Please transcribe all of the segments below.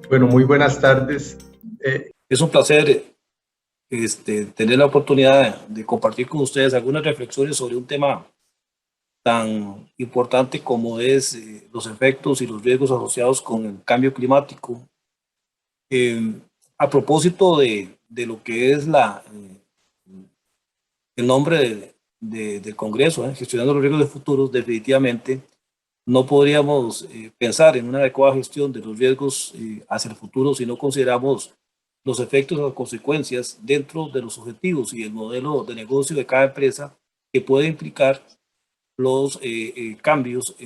Bueno, muy buenas tardes. Es un placer tener la oportunidad de compartir con ustedes algunas reflexiones sobre un tema tan importante como es los efectos y los riesgos asociados con el cambio climático. Eh, a propósito de lo que es el nombre del Congreso, gestionando los riesgos de futuros, definitivamente no podríamos pensar en una adecuada gestión de los riesgos hacia el futuro si no consideramos los efectos o consecuencias dentro de los objetivos y el modelo de negocio de cada empresa que puede implicar los cambios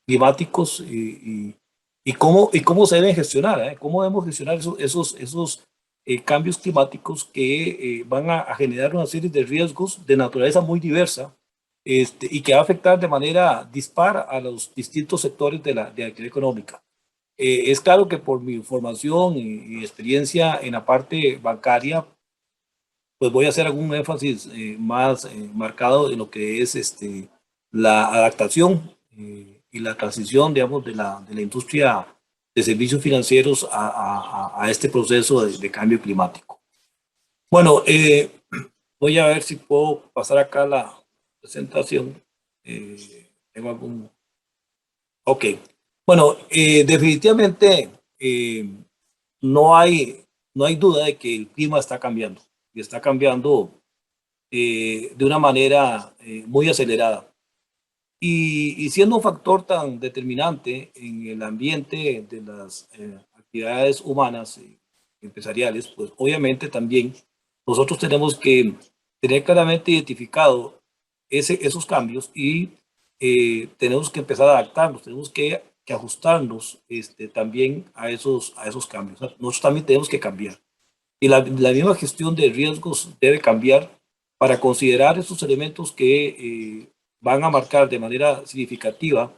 climáticos y cómo se deben gestionar, cómo debemos gestionar esos cambios climáticos que van a generar una serie de riesgos de naturaleza muy diversa y que va a afectar de manera dispar a los distintos sectores de la actividad económica. Es claro que por mi formación y experiencia en la parte bancaria, pues voy a hacer algún énfasis más marcado en lo que es la adaptación y la transición, digamos, de la industria de servicios financieros a este proceso de cambio climático. Bueno, voy a ver si puedo pasar acá la presentación. Tengo algún... Ok. Bueno, definitivamente no hay, no hay duda de que el clima está cambiando y está cambiando de una manera muy acelerada. Y siendo un factor tan determinante en el ambiente de las actividades humanas y empresariales, pues obviamente también nosotros tenemos que tener claramente identificado esos cambios y tenemos que empezar a adaptarnos, tenemos que ajustarnos también a esos cambios. Nosotros también tenemos que cambiar. Y la misma gestión de riesgos debe cambiar para considerar esos elementos que van a marcar de manera significativa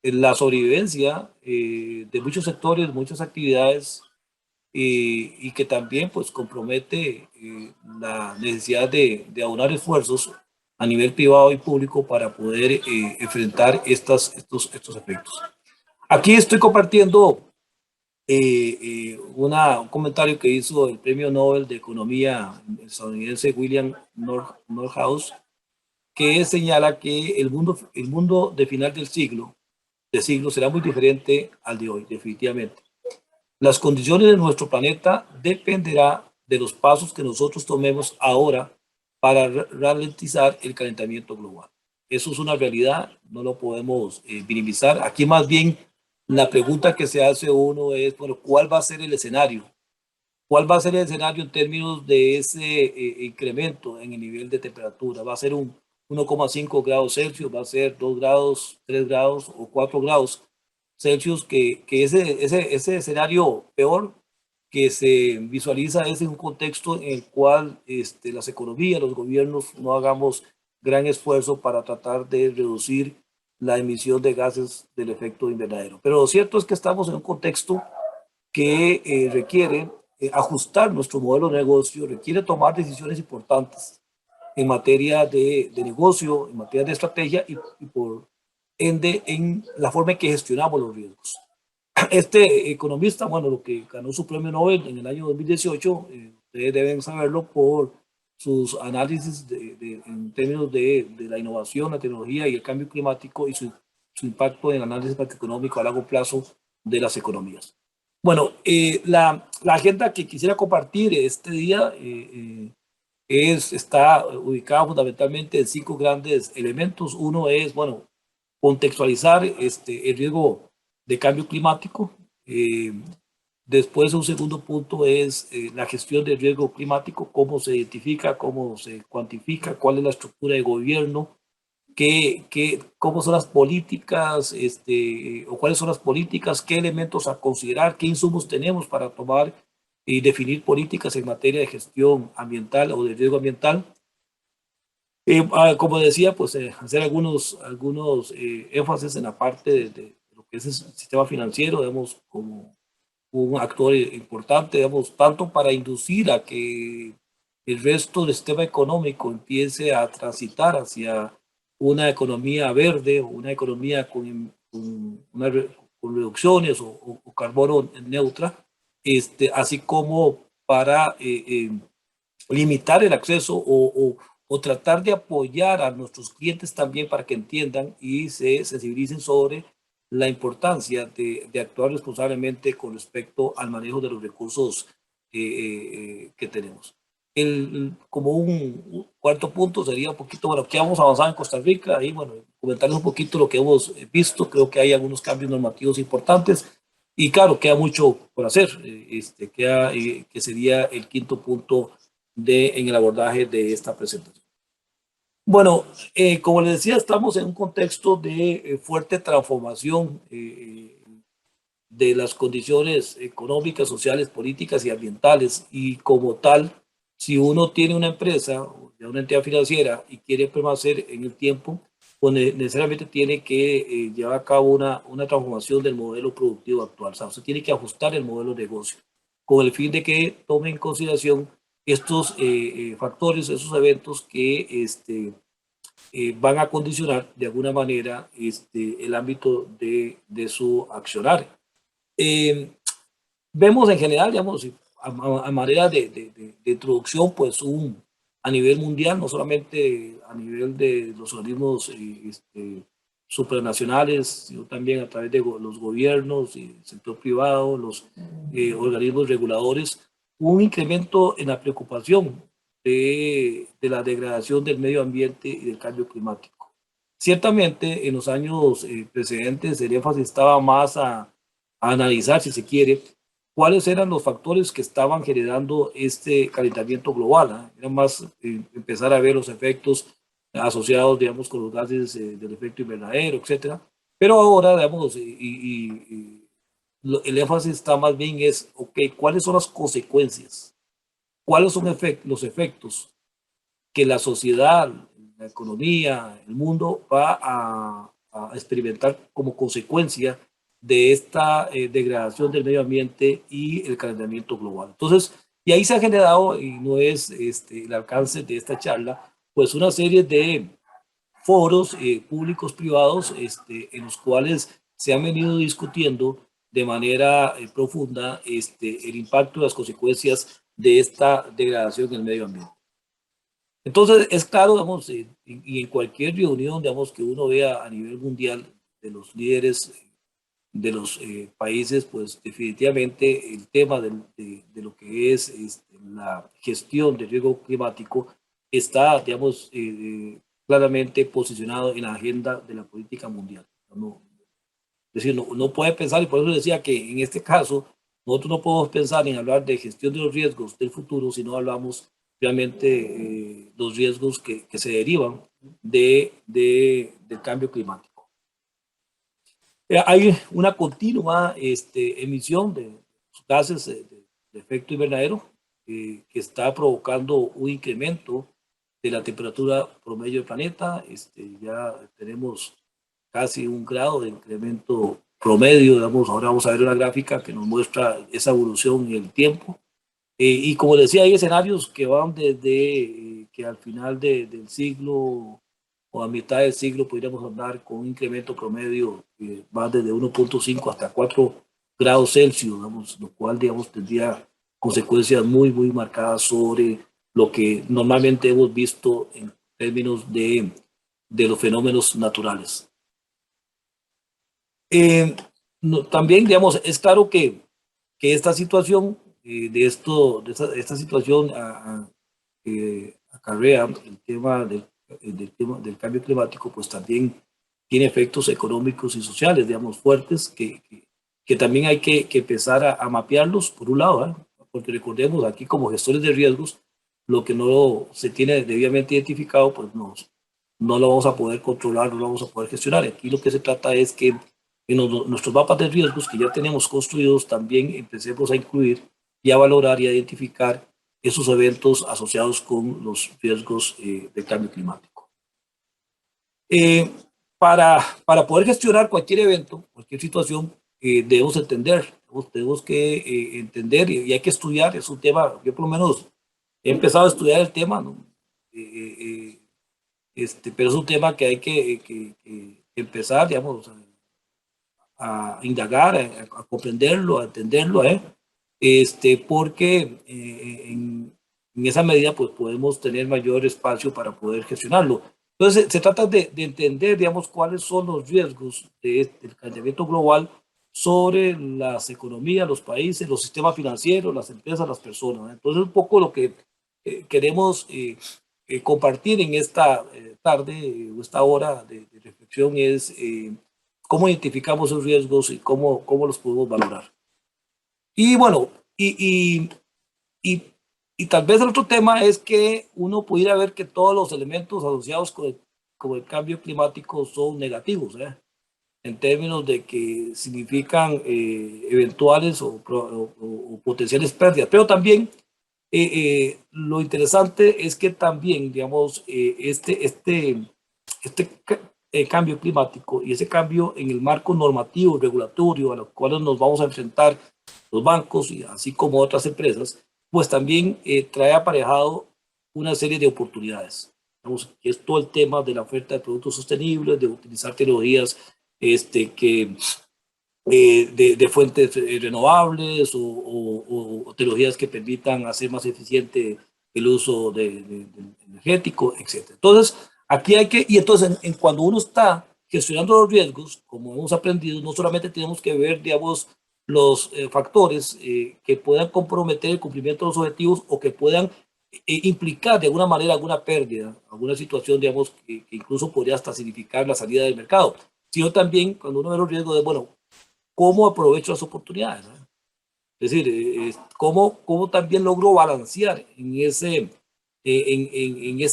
la sobrevivencia de muchos sectores, muchas actividades y que también pues compromete la necesidad de aunar esfuerzos a nivel privado y público para poder enfrentar estos efectos. Aquí estoy compartiendo un comentario que hizo el premio Nobel de Economía estadounidense William Nordhaus, que señala que el mundo de final de siglo será muy diferente al de hoy, definitivamente. Las condiciones de nuestro planeta dependerá de los pasos que nosotros tomemos ahora para ralentizar el calentamiento global. Eso es una realidad, no lo podemos minimizar. Aquí más bien la pregunta que se hace uno es, bueno, ¿cuál va a ser el escenario? ¿Cuál va a ser el escenario en términos de ese incremento en el nivel de temperatura? ¿Va a ser un 1,5 grados Celsius? ¿Va a ser 2 grados, 3 grados o 4 grados Celsius? Que ese escenario peor que se visualiza es en un contexto en el cual las economías, los gobiernos no hagamos gran esfuerzo para tratar de reducir la emisión de gases del efecto invernadero. Pero lo cierto es que estamos en un contexto que requiere ajustar nuestro modelo de negocio, requiere tomar decisiones importantes en materia de negocio, en materia de estrategia y por ende en la forma en que gestionamos los riesgos. Este economista, bueno, lo que ganó su premio Nobel en el año 2018, ustedes deben saberlo por sus análisis en términos de la innovación, la tecnología y el cambio climático y su impacto en el análisis macroeconómico a largo plazo de las economías. Bueno, la agenda que quisiera compartir este día está ubicada fundamentalmente en 5 grandes elementos. Uno es, bueno, contextualizar el riesgo de cambio climático. Después, un segundo punto es la gestión del riesgo climático, cómo se identifica, cómo se cuantifica, cuál es la estructura de gobierno, cómo son las políticas, o cuáles son las políticas, qué elementos a considerar, qué insumos tenemos para tomar y definir políticas en materia de gestión ambiental o de riesgo ambiental. Como decía, pues hacer algunos énfasis en la parte de lo que es el sistema financiero, digamos, como un actor importante, digamos, tanto para inducir a que el resto del sistema económico empiece a transitar hacia una economía verde o una economía con reducciones o carbono neutra, así como para limitar el acceso o tratar de apoyar a nuestros clientes también para que entiendan y se sensibilicen sobre la importancia de actuar responsablemente con respecto al manejo de los recursos que tenemos. Como un cuarto punto sería un poquito, bueno, qué vamos a avanzar en Costa Rica, y bueno, comentarles un poquito lo que hemos visto. Creo que hay algunos cambios normativos importantes y claro, queda mucho por hacer, que sería el quinto punto en el abordaje de esta presentación. Bueno, como les decía, estamos en un contexto de fuerte transformación de las condiciones económicas, sociales, políticas y ambientales, y como tal, si uno tiene una empresa o una entidad financiera y quiere permanecer en el tiempo, pues necesariamente tiene que llevar a cabo una transformación del modelo productivo actual. O sea, usted tiene que ajustar el modelo de negocio con el fin de que tome en consideración estos factores, esos eventos que van a condicionar de alguna manera el ámbito de su accionar. Vemos en general, digamos, a manera de introducción, pues a nivel mundial, no solamente a nivel de los organismos supranacionales, sino también a través de los gobiernos y el sector privado, los organismos reguladores, un incremento en la preocupación de la degradación del medio ambiente y del cambio climático. Ciertamente, en los años precedentes, el énfasis estaba más a analizar, si se quiere, cuáles eran los factores que estaban generando este calentamiento global. Era más empezar a ver los efectos asociados, digamos, con los gases del efecto invernadero, etcétera. Pero ahora, digamos, el énfasis está más bien es, ok, ¿cuáles son las consecuencias? ¿Cuáles son los efectos que la sociedad, la economía, el mundo va a experimentar como consecuencia de esta degradación del medio ambiente y el calentamiento global? Entonces, y ahí se ha generado, y no es el alcance de esta charla, pues una serie de foros públicos privados en los cuales se han venido discutiendo de manera profunda el impacto y las consecuencias de esta degradación del medio ambiente. Entonces, es claro, digamos, y en cualquier reunión, digamos, que uno vea a nivel mundial de los líderes de los países, pues definitivamente el tema de lo que es la gestión del riesgo climático está, digamos, claramente posicionado en la agenda de la política mundial. No, es decir, no puede pensar, y por eso decía que en este caso nosotros no podemos pensar en hablar de gestión de los riesgos del futuro si no hablamos realmente los riesgos que se derivan del cambio climático. Hay una continua emisión de gases de efecto invernadero que está provocando un incremento de la temperatura promedio del planeta. Ya tenemos casi 1 grado de incremento promedio, digamos. Ahora vamos a ver una gráfica que nos muestra esa evolución en el tiempo. Y como decía, hay escenarios que van desde que al final del siglo o a mitad del siglo podríamos andar con un incremento promedio que va desde 1.5 hasta 4 grados Celsius, digamos, lo cual, digamos, tendría consecuencias muy, muy marcadas sobre lo que normalmente hemos visto en términos de los fenómenos naturales. También, digamos, es claro que esta situación, esta situación acarrea el tema del cambio climático, pues también tiene efectos económicos y sociales, digamos, fuertes, que también hay que empezar a mapearlos, por un lado, porque recordemos, aquí como gestores de riesgos, lo que no se tiene debidamente identificado, pues no lo vamos a poder controlar, no lo vamos a poder gestionar. Aquí lo que se trata es que en nuestros mapas de riesgos que ya tenemos construidos, también empecemos a incluir y a valorar y a identificar esos eventos asociados con los riesgos del cambio climático. Para poder gestionar cualquier evento, cualquier situación, debemos entender, tenemos que entender y hay que estudiar. Es un tema, yo por lo menos he empezado a estudiar el tema, ¿no? Pero es un tema que hay que empezar, digamos, a indagar, a comprenderlo, a entenderlo, porque en esa medida pues podemos tener mayor espacio para poder gestionarlo. Entonces se trata de entender, digamos, cuáles son los riesgos del calentamiento global sobre las economías, los países, los sistemas financieros, las empresas, las personas, ¿no? Entonces un poco lo que queremos compartir en esta tarde o esta hora de reflexión es cómo identificamos esos riesgos y cómo los podemos valorar. Y bueno, y, y tal vez el otro tema es que uno pudiera ver que todos los elementos asociados con el cambio climático son negativos, en términos de que significan eventuales o potenciales pérdidas, pero también lo interesante es que también, digamos, este cambio climático y ese cambio en el marco normativo, regulatorio, a los cuales nos vamos a enfrentar los bancos y así como otras empresas, pues también trae aparejado una serie de oportunidades. Digamos, que es todo el tema de la oferta de productos sostenibles, de utilizar tecnologías que de fuentes renovables o tecnologías que permitan hacer más eficiente el uso de energético, etc. Entonces, aquí hay que, y entonces cuando uno está gestionando los riesgos, como hemos aprendido, no solamente tenemos que ver, digamos, los factores que puedan comprometer el cumplimiento de los objetivos o que puedan implicar de alguna manera alguna pérdida, alguna situación, digamos, que incluso podría hasta significar la salida del mercado, sino también cuando uno ve los riesgos de, bueno, cómo aprovecho las oportunidades, ¿eh? Es decir, cómo también logro balancear en ese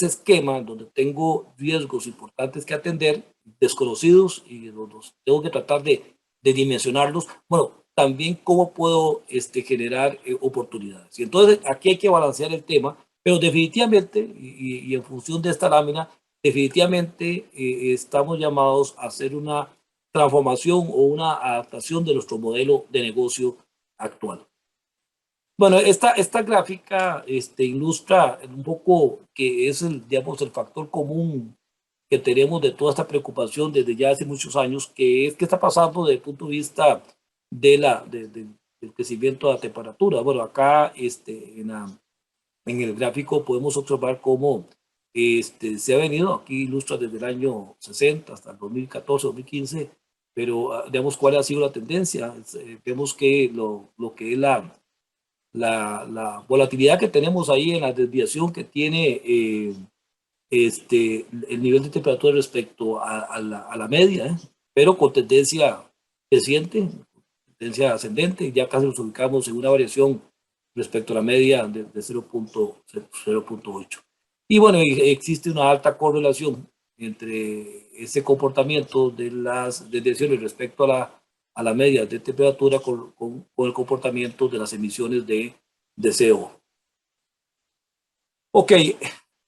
esquema donde tengo riesgos importantes que atender, desconocidos, y los tengo que tratar de dimensionarlos. Bueno, también cómo puedo generar oportunidades. Y entonces aquí hay que balancear el tema, pero definitivamente, y en función de esta lámina, definitivamente estamos llamados a hacer una transformación o una adaptación de nuestro modelo de negocio actual. Bueno, esta gráfica ilustra un poco que es digamos, el factor común que tenemos de toda esta preocupación desde ya hace muchos años, que es qué está pasando desde el punto de vista del crecimiento de la temperatura. Bueno, acá en el gráfico podemos observar cómo se ha venido, aquí ilustra desde el año 60 hasta el 2014, 2015, pero digamos cuál ha sido la tendencia. Vemos que lo que es la volatilidad que tenemos ahí en la desviación que tiene el nivel de temperatura respecto a la media, pero con tendencia creciente, tendencia ascendente, ya casi nos ubicamos en una variación respecto a la media de 0.8. Y bueno, existe una alta correlación entre ese comportamiento de las desviaciones respecto a la media de temperatura con el comportamiento de las emisiones de CO. Ok,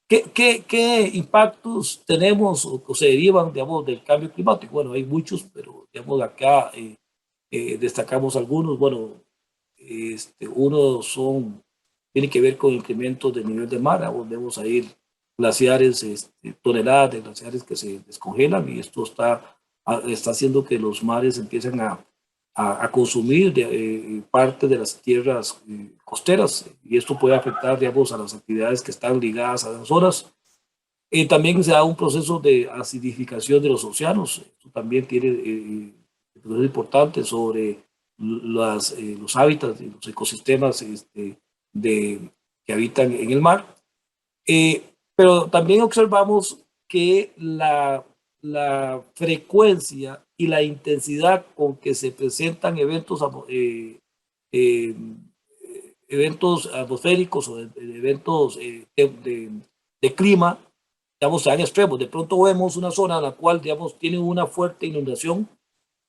¿qué impactos tenemos o se derivan, digamos, del cambio climático? Bueno, hay muchos, pero digamos acá destacamos algunos. Bueno, tiene que ver con incrementos del nivel del mar. Vemos ahí glaciares, toneladas de glaciares que se descongelan, y esto está haciendo que los mares empiecen a consumir parte de las tierras costeras, y esto puede afectar, digamos, a las actividades que están ligadas a las zonas. También se da un proceso de acidificación de los océanos. Esto también tiene un proceso importante sobre los hábitats y los ecosistemas que habitan en el mar. Pero también observamos que la frecuencia y la intensidad con que se presentan eventos atmosféricos o eventos de clima, digamos, sean extremos. De pronto vemos una zona en la cual, digamos, tiene una fuerte inundación,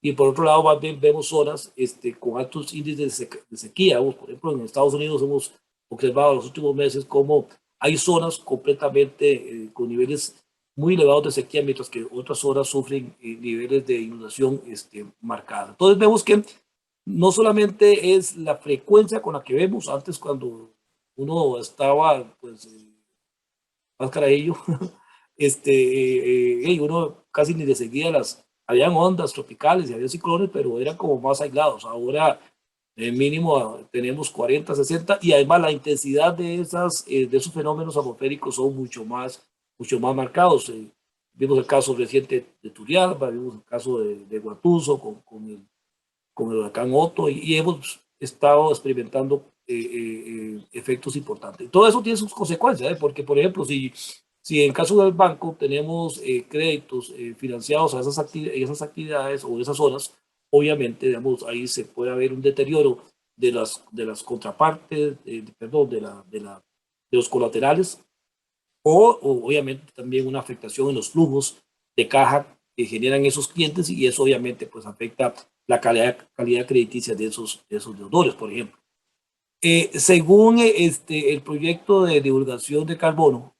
y por otro lado más bien vemos zonas con altos índices de sequía. Por ejemplo, en Estados Unidos hemos observado en los últimos meses cómo hay zonas completamente con niveles muy elevados de sequía, mientras que otras zonas sufren niveles de inundación marcados. Entonces vemos que no solamente es la frecuencia con la que vemos. Antes, cuando uno estaba pues más carajillo, uno casi ni le seguía habían ondas tropicales y había ciclones, pero eran como más aislados. Ahora mínimo tenemos 40, 60, y además la intensidad de esos fenómenos atmosféricos son mucho más marcados. Vimos el caso reciente de Turrialba, vimos el caso de Guatuso con el huracán Otto, y hemos estado experimentando efectos importantes. Todo eso tiene sus consecuencias, porque, por ejemplo, si en caso del banco tenemos créditos financiados a esas actividades o esas zonas, obviamente, digamos, ahí se puede haber un deterioro de las contrapartes, perdón, de los colaterales, o obviamente también una afectación en los flujos de caja que generan esos clientes, y eso obviamente pues afecta la calidad crediticia de esos deudores, por ejemplo. Según el proyecto de divulgación de carbono,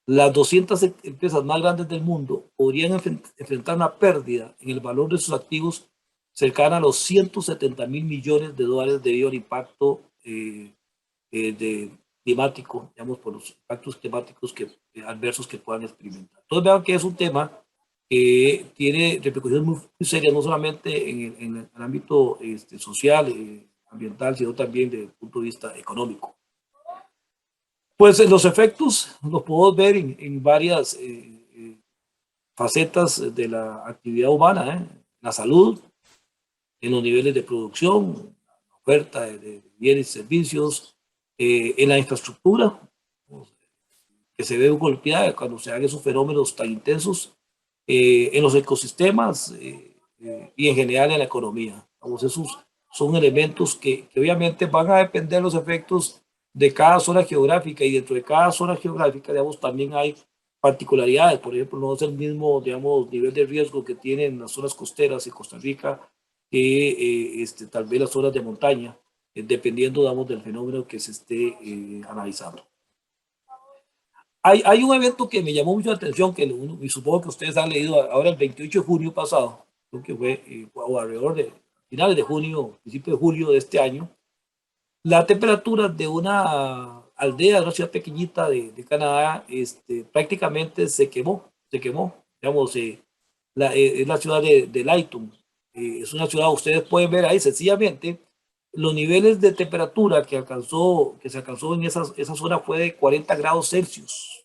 las 200 empresas más grandes del mundo podrían enfrentar una pérdida en el valor de sus activos cercana a los 170 mil millones de dólares debido al impacto de climático, digamos, por los impactos climáticos adversos que puedan experimentar. Entonces vean que es un tema que tiene repercusiones muy serias, no solamente en el ámbito social, ambiental, sino también desde el punto de vista económico. Pues los efectos los podemos ver en varias facetas de la actividad humana, la salud, en los niveles de producción, la oferta de bienes y servicios, en la infraestructura, que se ve golpeada cuando se dan esos fenómenos tan intensos, en los ecosistemas y en general en la economía. Vamos, esos son elementos que obviamente van a depender de los efectos de cada zona geográfica, y dentro de cada zona geográfica, digamos, también hay particularidades. Por ejemplo, no es el mismo, digamos, nivel de riesgo que tienen las zonas costeras en Costa Rica que tal vez las zonas de montaña, dependiendo, digamos, del fenómeno que se esté analizando. Hay un evento que me llamó mucho la atención, y supongo que ustedes han leído ahora el 28 de junio pasado, creo que fue o alrededor de finales de junio, principio de julio de este año. La temperatura de una aldea, de una ciudad pequeñita de Canadá, prácticamente se quemó. Digamos, es la ciudad de Layton. Es una ciudad, ustedes pueden ver ahí sencillamente, los niveles de temperatura que se alcanzó en esa zona fue de 40 grados Celsius.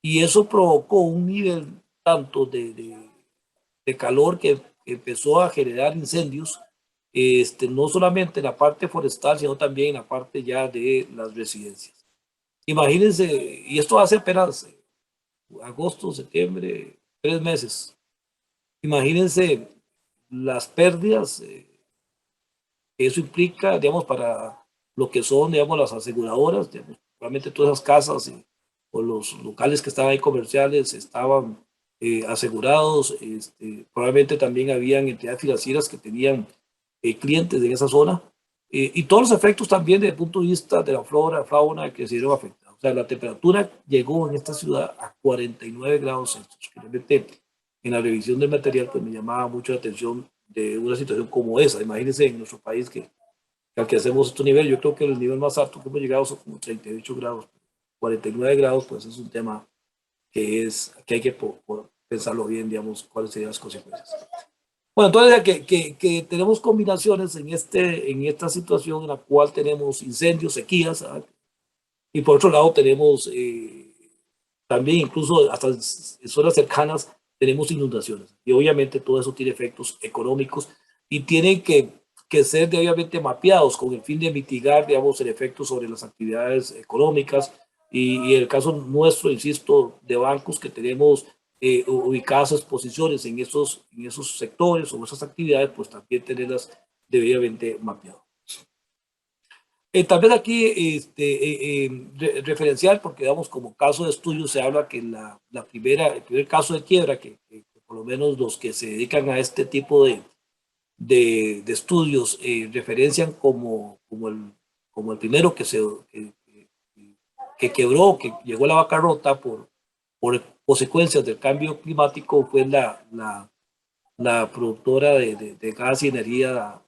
Y eso provocó un nivel tanto de calor que empezó a generar incendios, no solamente en la parte forestal, sino también en la parte ya de las residencias. Imagínense, y esto hace apenas agosto, septiembre, 3 meses. Imagínense las pérdidas que eso implica, digamos, para lo que son, digamos, las aseguradoras, digamos, probablemente todas esas casas o los locales que estaban ahí comerciales estaban asegurados. Probablemente también habían entidades financieras que tenían clientes en esa zona, y todos los efectos también desde el punto de vista de la flora, fauna, que se vieron afectados. O sea, la temperatura llegó en esta ciudad a 49 grados Celsius. Realmente, en la revisión del material, pues me llamaba mucho la atención de una situación como esa. Imagínense en nuestro país que al que hacemos este nivel, yo creo que el nivel más alto que hemos llegado son como 38 grados. 49 grados, pues es un tema que hay que pensarlo bien, digamos, cuáles serían las consecuencias. Bueno, entonces que tenemos combinaciones en esta situación en la cual tenemos incendios, sequías, ¿sabes? Y por otro lado tenemos también, incluso hasta en zonas cercanas, tenemos inundaciones. Y obviamente todo eso tiene efectos económicos y tienen que ser obviamente mapeados con el fin de mitigar, digamos, el efecto sobre las actividades económicas, y el caso nuestro, insisto, de bancos que tenemos ubicadas exposiciones en esos sectores o esas actividades, pues también tenerlas debidamente mapeadas. Tal vez aquí referenciar, porque digamos como caso de estudio se habla que el primer caso de quiebra que por lo menos los que se dedican a este tipo de estudios referencian como el primero que quebró, que llegó a la bancarrota por consecuencias del cambio climático, fue la productora de gas y energía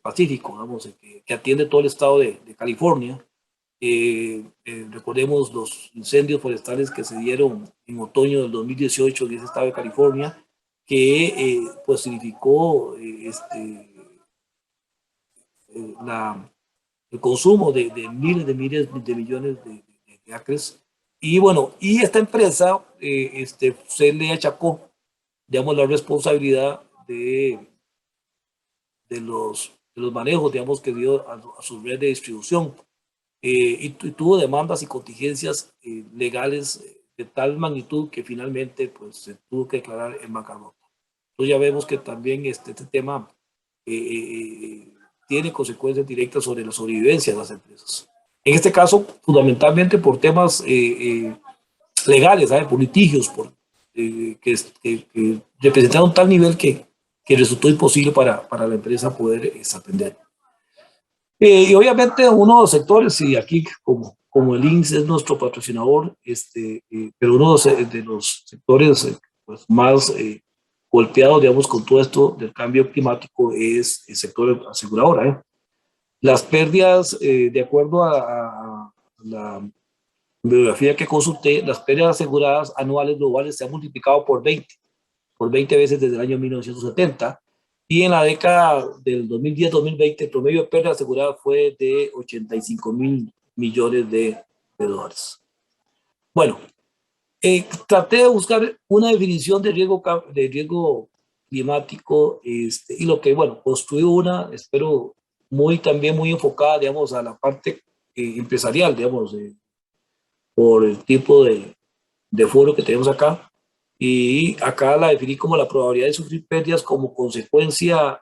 Pacífico, vamos, que atiende todo el estado de California. Recordemos los incendios forestales que se dieron en otoño del 2018 en ese estado de California, que pues significó el consumo de miles de millones de acres. Y bueno, y esta empresa se le achacó, digamos, la responsabilidad de los manejos, digamos, que dio a su red de distribución. Y tuvo demandas y contingencias legales de tal magnitud que finalmente pues, se tuvo que declarar en bancarrota. Entonces ya vemos que también este tema tiene consecuencias directas sobre la sobrevivencia de las empresas. En este caso, fundamentalmente por temas legales, ¿sabe? Por litigios, que representaron tal nivel que resultó imposible para la empresa poder atender. Y obviamente uno de los sectores, y aquí como el INSS es nuestro patrocinador, pero uno de los sectores pues, más golpeados, digamos, con todo esto del cambio climático es el sector aseguradora. Las pérdidas, de acuerdo a la bibliografía que consulté, las pérdidas aseguradas anuales globales se han multiplicado por 20 veces desde el año 1970. Y en la década del 2010-2020, el promedio de pérdida asegurada fue de 85.000 millones de dólares. Bueno, traté de buscar una definición de riesgo climático y lo que, bueno, construí una, espero, también muy enfocada, digamos, a la parte empresarial, digamos, por el tipo de foro que tenemos acá. Y acá la definí como la probabilidad de sufrir pérdidas como consecuencia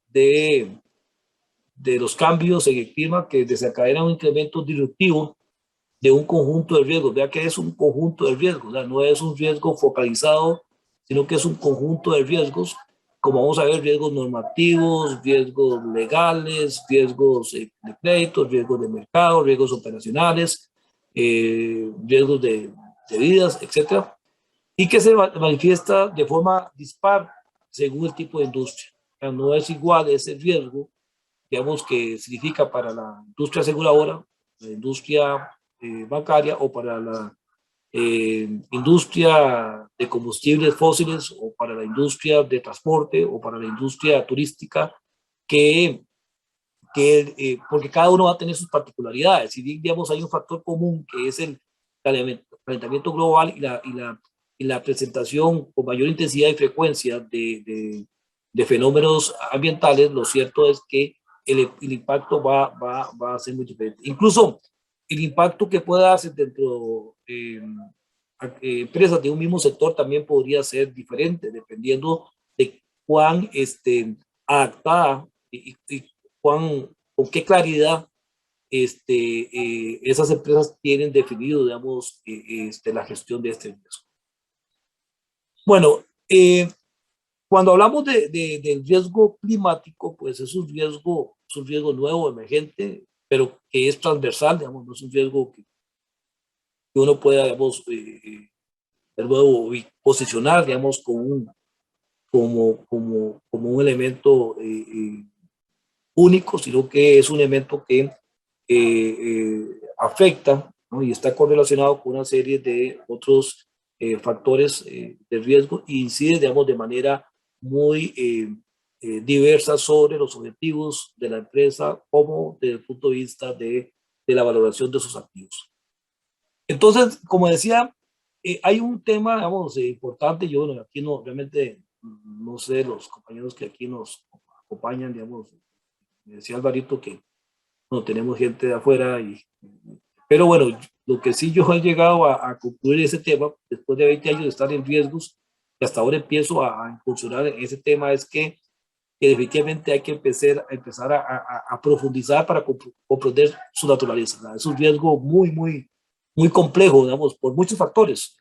de los cambios en el clima que desencadenan un incremento disruptivo de un conjunto de riesgos. Vea que es un conjunto de riesgos, ¿verdad? No es un riesgo focalizado, sino que es un conjunto de riesgos, como vamos a ver, riesgos normativos, riesgos legales, riesgos de crédito, riesgos de mercado, riesgos operacionales, riesgos de vidas, etcétera, y que se manifiesta de forma dispar según el tipo de industria. O sea, no es igual ese riesgo, digamos, que significa para la industria aseguradora, la industria bancaria o para la industria de combustibles fósiles o para la industria de transporte o para la industria turística, porque cada uno va a tener sus particularidades. Si bien, digamos, hay un factor común que es el calentamiento global y la presentación con mayor intensidad y frecuencia de fenómenos ambientales, lo cierto es que el impacto va a ser muy diferente. Incluso el impacto que pueda hacer dentro de empresas de un mismo sector también podría ser diferente, dependiendo de cuán adaptada y con qué claridad esas empresas tienen definido, digamos, la gestión de este riesgo. Bueno, cuando hablamos del riesgo climático, pues es un riesgo nuevo, emergente, pero que es transversal, digamos, no es un riesgo que uno pueda, digamos, de nuevo posicionar, digamos, como un elemento único, sino que es un elemento que afecta, ¿no? Y está correlacionado con una serie de otros factores de riesgo e incide, digamos, de manera muy diversa sobre los objetivos de la empresa como desde el punto de vista de la valoración de sus activos. Entonces, como decía, hay un tema, digamos, importante. Yo bueno, aquí no, realmente no sé, los compañeros que aquí nos acompañan, digamos, me decía Alvarito que no tenemos gente de afuera, pero bueno, lo que sí yo he llegado a concluir ese tema, después de 20 años de estar en riesgos, y hasta ahora empiezo a incursionar en ese tema, es que definitivamente hay que empezar a profundizar para comprender su naturaleza, ¿verdad? Es un riesgo muy complejo, digamos, por muchos factores,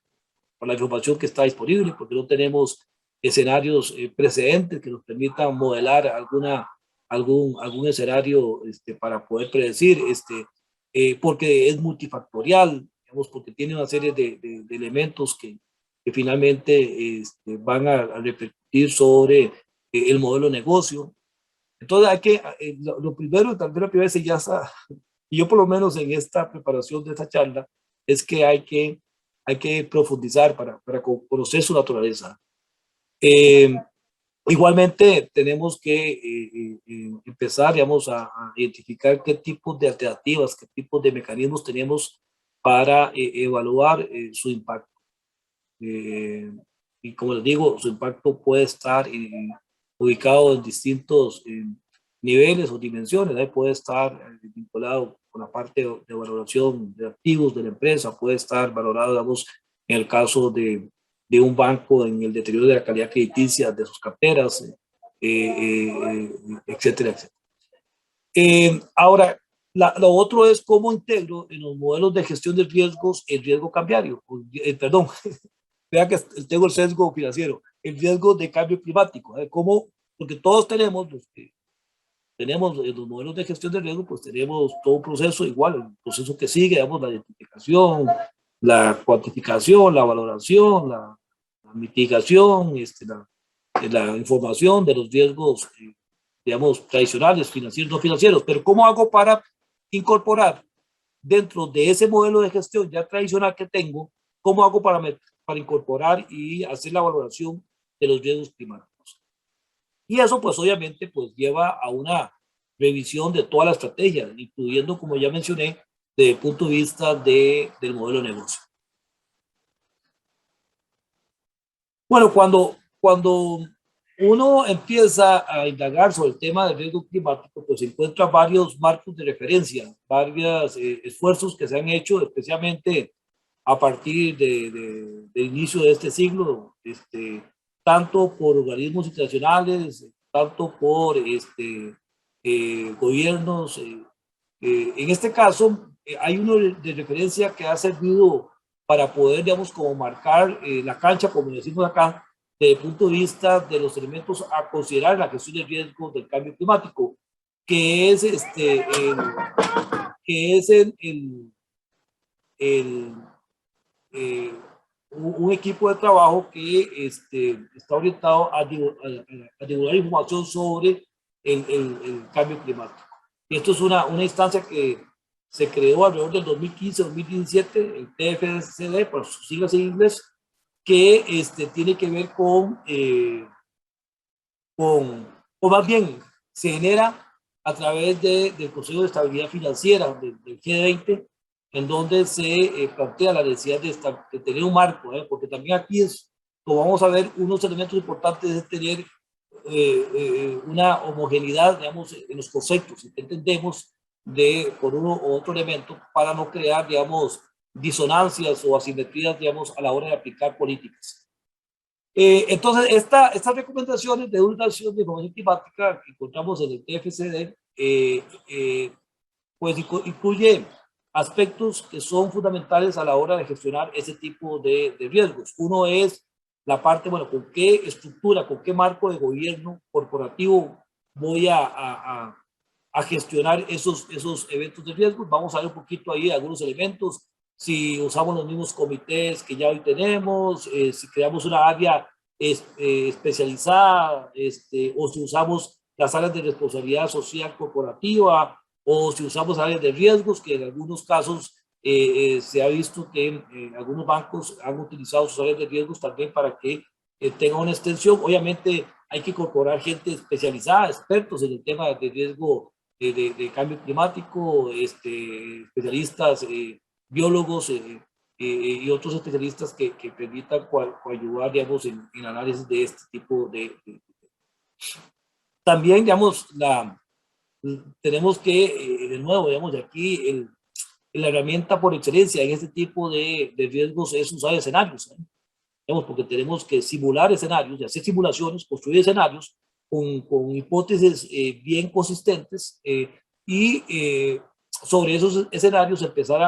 por la información que está disponible, porque no tenemos escenarios precedentes que nos permitan modelar algún escenario para poder predecir, porque es multifactorial, digamos, porque tiene una serie de elementos que finalmente van a repercutir sobre el modelo de negocio. Entonces hay que, lo primero, tal vez la primera vez ya está, y yo por lo menos en esta preparación de esta charla, es que hay que profundizar para conocer su naturaleza. Igualmente, tenemos que empezar, digamos, a identificar qué tipos de alternativas, qué tipos de mecanismos tenemos para evaluar su impacto. Y como les digo, su impacto puede estar ubicado en distintos niveles o dimensiones, ¿eh? Puede estar vinculado con la parte de valoración de activos de la empresa, puede estar valorado, digamos, en el caso de un banco, en el deterioro de la calidad crediticia de sus carteras, etcétera, etcétera. Ahora, lo otro es cómo integro en los modelos de gestión de riesgos el riesgo cambiario, perdón, vea que tengo el sesgo financiero, el riesgo de cambio climático, cómo, porque todos tenemos, los que tenemos los modelos de gestión de riesgo, pues tenemos todo un proceso igual, el proceso que sigue, digamos, la identificación, la cuantificación, la valoración, la mitigación, la información de los riesgos, digamos, tradicionales, financieros, no financieros, pero ¿cómo hago para incorporar dentro de ese modelo de gestión ya tradicional que tengo, cómo hago para incorporar y hacer la valoración de los riesgos climáticos? Y eso, pues, obviamente, pues, lleva a una revisión de toda la estrategia, incluyendo, como ya mencioné, desde el punto de vista del modelo de negocio. Bueno, cuando uno empieza a indagar sobre el tema del riesgo climático, pues se encuentra varios marcos de referencia, varios esfuerzos que se han hecho, especialmente a partir del inicio de este siglo, tanto por organismos internacionales, tanto por gobiernos. En este caso, hay uno de referencia que ha servido para poder, digamos, como marcar la cancha, como decimos acá, desde el punto de vista de los elementos a considerar en la gestión de riesgo del cambio climático, que es, el un equipo de trabajo que está orientado a divulgar información sobre el cambio climático. Y esto es una instancia que se creó alrededor del 2015-2017, el TFCD, por sus siglas en inglés, que tiene que ver o más bien, se genera a través del Consejo de Estabilidad Financiera, del G20, en donde se plantea la necesidad de tener un marco, porque también aquí es, como vamos a ver, unos elementos importantes es tener una homogeneidad, digamos, en los conceptos, que entendemos por uno u otro elemento, para no crear, digamos, disonancias o asimetrías, digamos, a la hora de aplicar políticas. Entonces, estas recomendaciones de una acción de información climática que encontramos en el TFCD, pues incluye aspectos que son fundamentales a la hora de gestionar ese tipo de riesgos. Uno es la parte, bueno, con qué estructura, con qué marco de gobierno corporativo voy a gestionar esos eventos de riesgos. Vamos a ver un poquito ahí algunos elementos, si usamos los mismos comités que ya hoy tenemos, si creamos una área especializada, o si usamos las áreas de responsabilidad social corporativa, o si usamos áreas de riesgos, que en algunos casos se ha visto que algunos bancos han utilizado sus áreas de riesgos también para que tengan una extensión. Obviamente hay que incorporar gente especializada, expertos en el tema de riesgo de cambio climático, especialistas, biólogos y otros especialistas que permitan coayudar, digamos, en análisis de este tipo También, digamos, tenemos que, de nuevo, digamos, aquí la herramienta por excelencia en este tipo de riesgos es usar escenarios, digamos, porque tenemos que simular escenarios, hacer simulaciones, construir escenarios con hipótesis bien consistentes y sobre esos escenarios empezar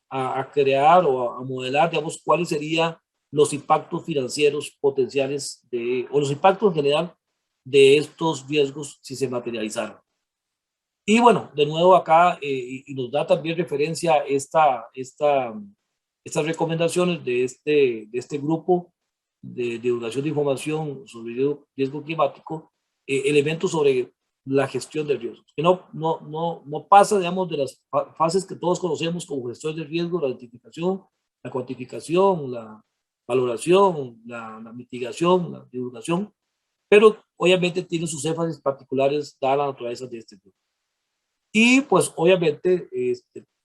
a crear o a modelar, digamos, cuáles serían los impactos financieros potenciales o los impactos en general de estos riesgos si se materializaran. Y bueno, de nuevo acá, y nos da también referencia estas recomendaciones de este grupo de divulgación de información sobre riesgo climático, elementos sobre la gestión del riesgo, que no pasa, digamos, de las fases que todos conocemos como gestión del riesgo, la identificación, la cuantificación, la valoración, la mitigación, la divulgación, pero obviamente tiene sus énfasis particulares dada la naturaleza de este grupo. Y pues obviamente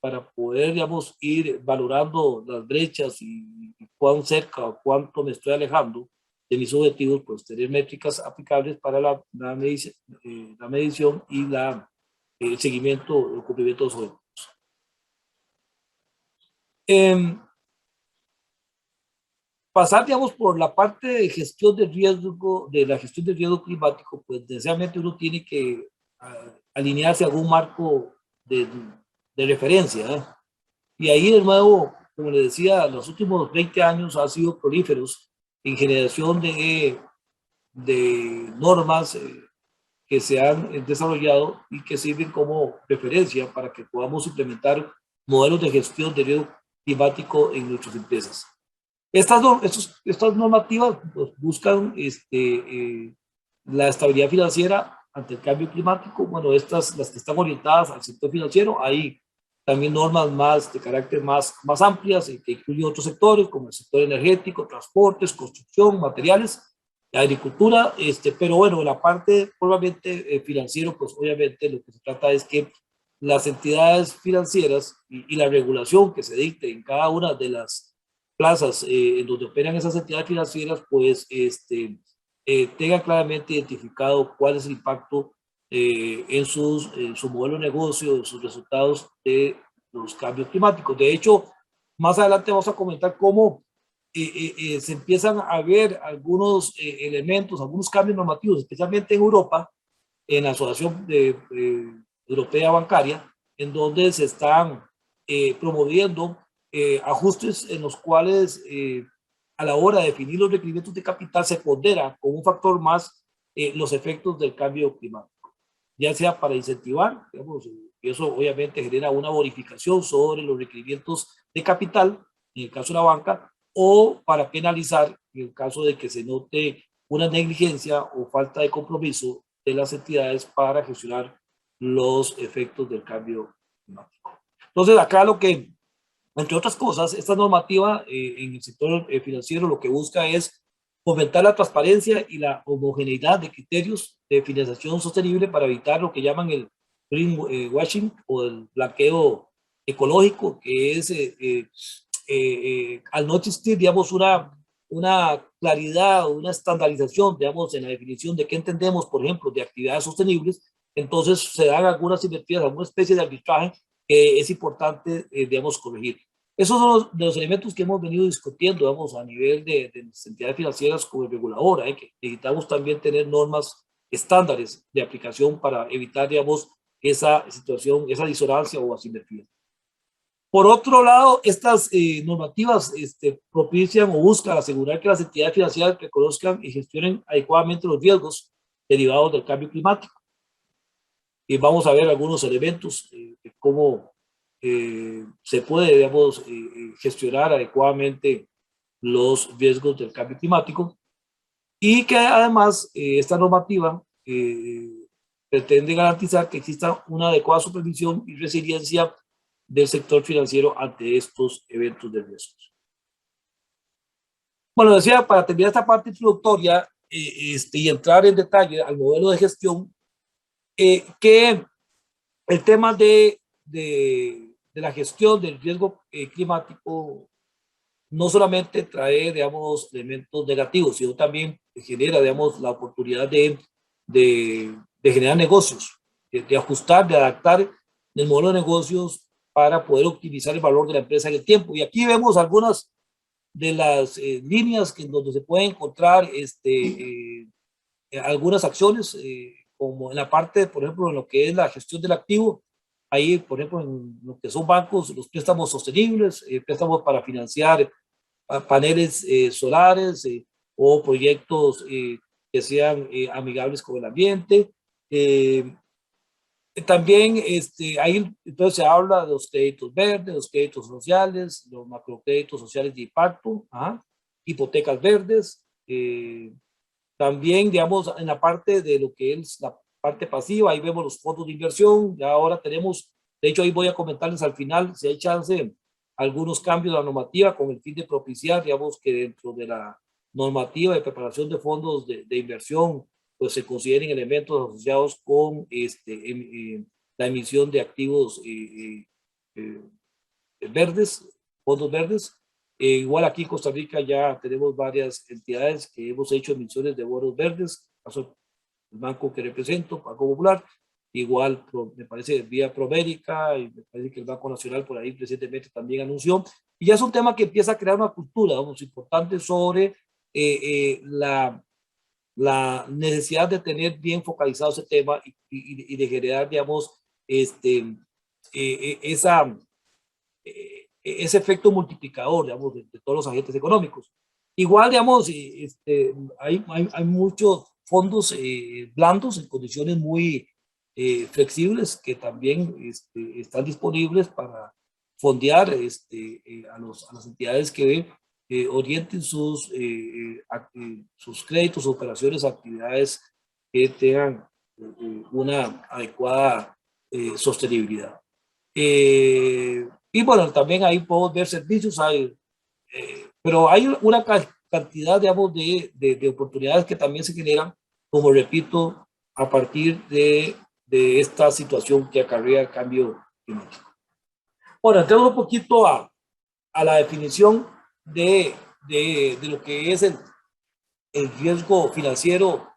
para poder, digamos, ir valorando las brechas y cuán cerca o cuánto me estoy alejando de mis objetivos, pues tener métricas aplicables para la medición y el seguimiento, el cumplimiento de los objetivos. Pasar, digamos, por la parte de gestión de riesgo, de la gestión de riesgo climático, pues necesariamente uno tiene que alinearse a algún marco de referencia, ¿eh? Y ahí de nuevo, como le decía, los últimos 20 años han sido prolíferos en generación de normas que se han desarrollado y que sirven como referencia para que podamos implementar modelos de gestión de riesgo climático en nuestras empresas. Estas normativas pues, buscan la estabilidad financiera ante el cambio climático. Bueno, las que están orientadas al sector financiero, hay también normas más de carácter más amplias que incluyen otros sectores como el sector energético, transportes, construcción, materiales, agricultura, pero bueno, la parte probablemente financiero, pues obviamente lo que se trata es que las entidades financieras y la regulación que se dicte en cada una de las plazas en donde operan esas entidades financieras, pues tenga claramente identificado cuál es el impacto en su modelo de negocio, en sus resultados de los cambios climáticos. De hecho, más adelante vamos a comentar cómo se empiezan a ver algunos elementos, algunos cambios normativos, especialmente en Europa, en la Asociación Europea Bancaria, en donde se están promoviendo ajustes en los cuales a la hora de definir los requerimientos de capital se pondera como un factor más los efectos del cambio climático, ya sea para incentivar, digamos, y eso obviamente genera una bonificación sobre los requerimientos de capital, en el caso de la banca, o para penalizar en el caso de que se note una negligencia o falta de compromiso de las entidades para gestionar los efectos del cambio climático. Entonces, acá lo que, entre otras cosas, esta normativa en el sector financiero lo que busca es fomentar la transparencia y la homogeneidad de criterios de financiación sostenible para evitar lo que llaman el greenwashing o el blanqueo ecológico, que es al no existir, digamos, una claridad o una estandarización, digamos, en la definición de qué entendemos, por ejemplo, de actividades sostenibles, entonces se dan algunas invertidas, alguna especie de arbitraje que es importante, digamos, corregir. Esos son los elementos que hemos venido discutiendo, digamos, a nivel de las entidades financieras como el regulador, que necesitamos también tener normas estándares de aplicación para evitar, digamos, esa situación, esa disonancia o asimetría. Por otro lado, estas normativas propician o buscan asegurar que las entidades financieras reconozcan y gestionen adecuadamente los riesgos derivados del cambio climático. Y vamos a ver algunos elementos de cómo se puede, digamos, gestionar adecuadamente los riesgos del cambio climático y que además esta normativa pretende garantizar que exista una adecuada supervisión y resiliencia del sector financiero ante estos eventos de riesgos. Bueno, decía, para terminar esta parte introductoria y entrar en detalle al modelo de gestión, que el tema de la gestión del riesgo climático no solamente trae, digamos, elementos negativos, sino también genera, digamos, la oportunidad de generar negocios, de ajustar, de adaptar el modelo de negocios para poder optimizar el valor de la empresa en el tiempo. Y aquí vemos algunas de las líneas donde se pueden encontrar algunas acciones, como en la parte, por ejemplo, en lo que es la gestión del activo. Ahí, por ejemplo, en lo que son bancos, los préstamos sostenibles, préstamos para financiar paneles solares o proyectos que sean amigables con el ambiente. También ahí entonces se habla de los créditos verdes, los créditos sociales, los macrocréditos sociales de impacto, hipotecas verdes. También, digamos, en la parte de lo que es la parte pasiva, ahí vemos los fondos de inversión. Ya ahora tenemos, de hecho, ahí voy a comentarles al final, si hay chance, algunos cambios de la normativa con el fin de propiciar, digamos, que dentro de la normativa de preparación de fondos de inversión pues se consideren elementos asociados con la emisión de activos verdes, fondos verdes. Igual aquí en Costa Rica ya tenemos varias entidades que hemos hecho emisiones de bonos verdes, caso el banco que represento, Banco Popular, igual me parece vía Promérica, y me parece que el Banco Nacional por ahí recientemente también anunció, y ya es un tema que empieza a crear una cultura, vamos, importante sobre la necesidad de tener bien focalizado ese tema y de generar, digamos, ese efecto multiplicador, digamos, de todos los agentes económicos. Igual, digamos, hay muchos fondos blandos en condiciones muy flexibles que también están disponibles para fondear a las entidades que orienten sus créditos, operaciones, actividades que tengan una adecuada sostenibilidad. Y bueno, también ahí podemos ver servicios, pero hay una cantidad, digamos, de oportunidades que también se generan, como repito, a partir de esta situación que acarrea el cambio climático. Bueno, entremos un poquito a la definición de lo que es el riesgo financiero,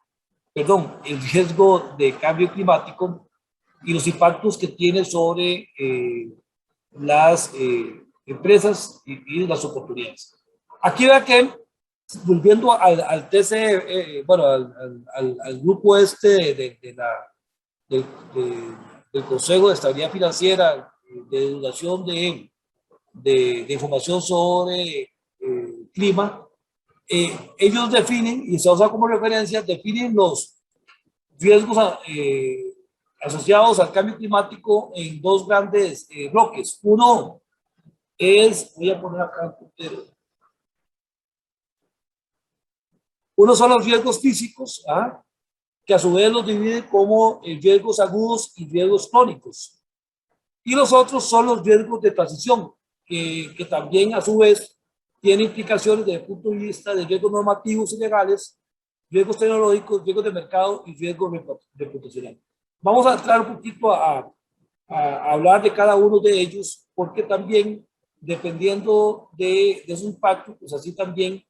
perdón, el riesgo de cambio climático y los impactos que tiene sobre las empresas y las oportunidades. Aquí vea que, volviendo al TCE, bueno, al grupo del Consejo de Estabilidad Financiera, de divulgación de información sobre clima, ellos definen, y se usa como referencia, definen los riesgos asociados al cambio climático en dos grandes bloques. Uno es, voy a poner acá, uno son los riesgos físicos, que a su vez los divide como riesgos agudos y riesgos crónicos. Y los otros son los riesgos de transición, que también a su vez tienen implicaciones desde el punto de vista de riesgos normativos y legales, riesgos tecnológicos, riesgos de mercado y riesgos reputacionales. Vamos a entrar un poquito a hablar de cada uno de ellos, porque también, dependiendo de su impacto, pues así también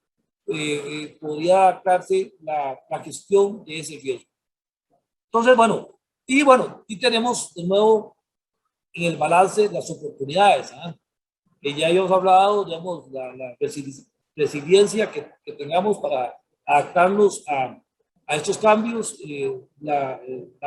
podría adaptarse la gestión de ese riesgo. Entonces, bueno, y tenemos de nuevo en el balance las oportunidades, que ya hemos hablado, digamos, la resiliencia que tengamos para adaptarnos a estos cambios, la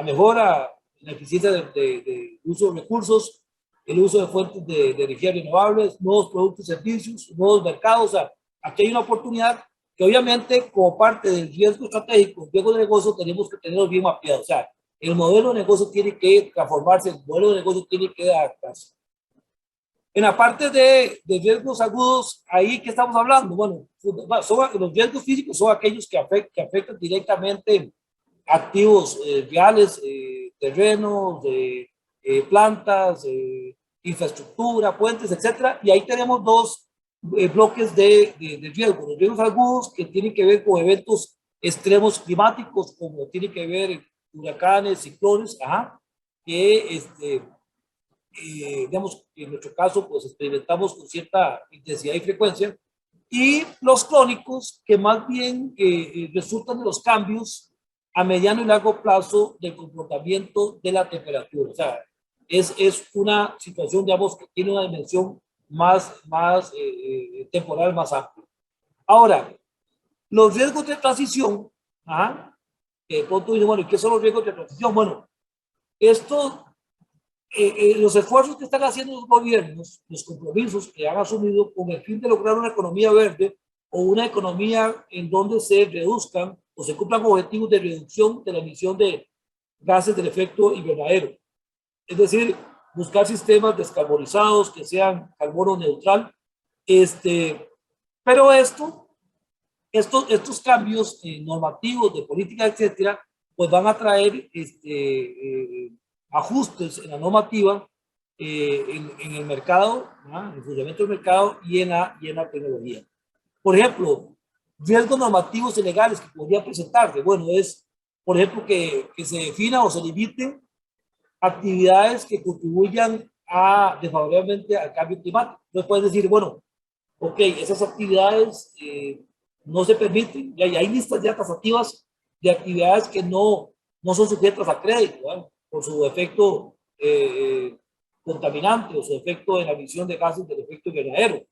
mejora en la eficiencia de uso de recursos, el uso de fuentes de energía renovables, nuevos productos y servicios, nuevos mercados. O sea, aquí hay una oportunidad que obviamente como parte del riesgo estratégico, el riesgo de negocio, tenemos que tenerlo bien mapeado. O sea, el modelo de negocio tiene que transformarse, el modelo de negocio tiene que adaptarse. En la parte de riesgos agudos, ahí que estamos hablando, bueno, los riesgos físicos son aquellos que afectan directamente activos reales, terrenos, plantas, infraestructura, puentes, etcétera. Y ahí tenemos dos bloques de riesgo. Los riesgos agudos que tienen que ver con eventos extremos climáticos, como tiene que ver huracanes, ciclones, que digamos, en nuestro caso, pues experimentamos con cierta intensidad y frecuencia, y los crónicos, que más bien resultan de los cambios a mediano y largo plazo del comportamiento de la temperatura. O sea, es una situación, digamos, que tiene una dimensión más temporal, más amplia. Ahora, los riesgos de transición, que de pronto dicen, bueno, ¿y qué son los riesgos de transición? Bueno, esto los esfuerzos que están haciendo los gobiernos, los compromisos que han asumido con el fin de lograr una economía verde o una economía en donde se reduzcan o se cumplan objetivos de reducción de la emisión de gases del efecto invernadero. Es decir, buscar sistemas descarbonizados que sean carbono neutral. Pero estos cambios normativos de política, etcétera, pues van a traer ajustes en la normativa, en el mercado, en el funcionamiento del mercado y en la tecnología. Por ejemplo, riesgos normativos y legales que podría presentarse. Bueno, es, por ejemplo, que se defina o se limiten actividades que contribuyan desfavorablemente al cambio climático. Entonces puedes decir, bueno, ok, esas actividades no se permiten, y hay listas ya taxativas de actividades que no son sujetas a crédito, ¿verdad? Por su efecto contaminante o su efecto en la emisión de gases del efecto invernadero.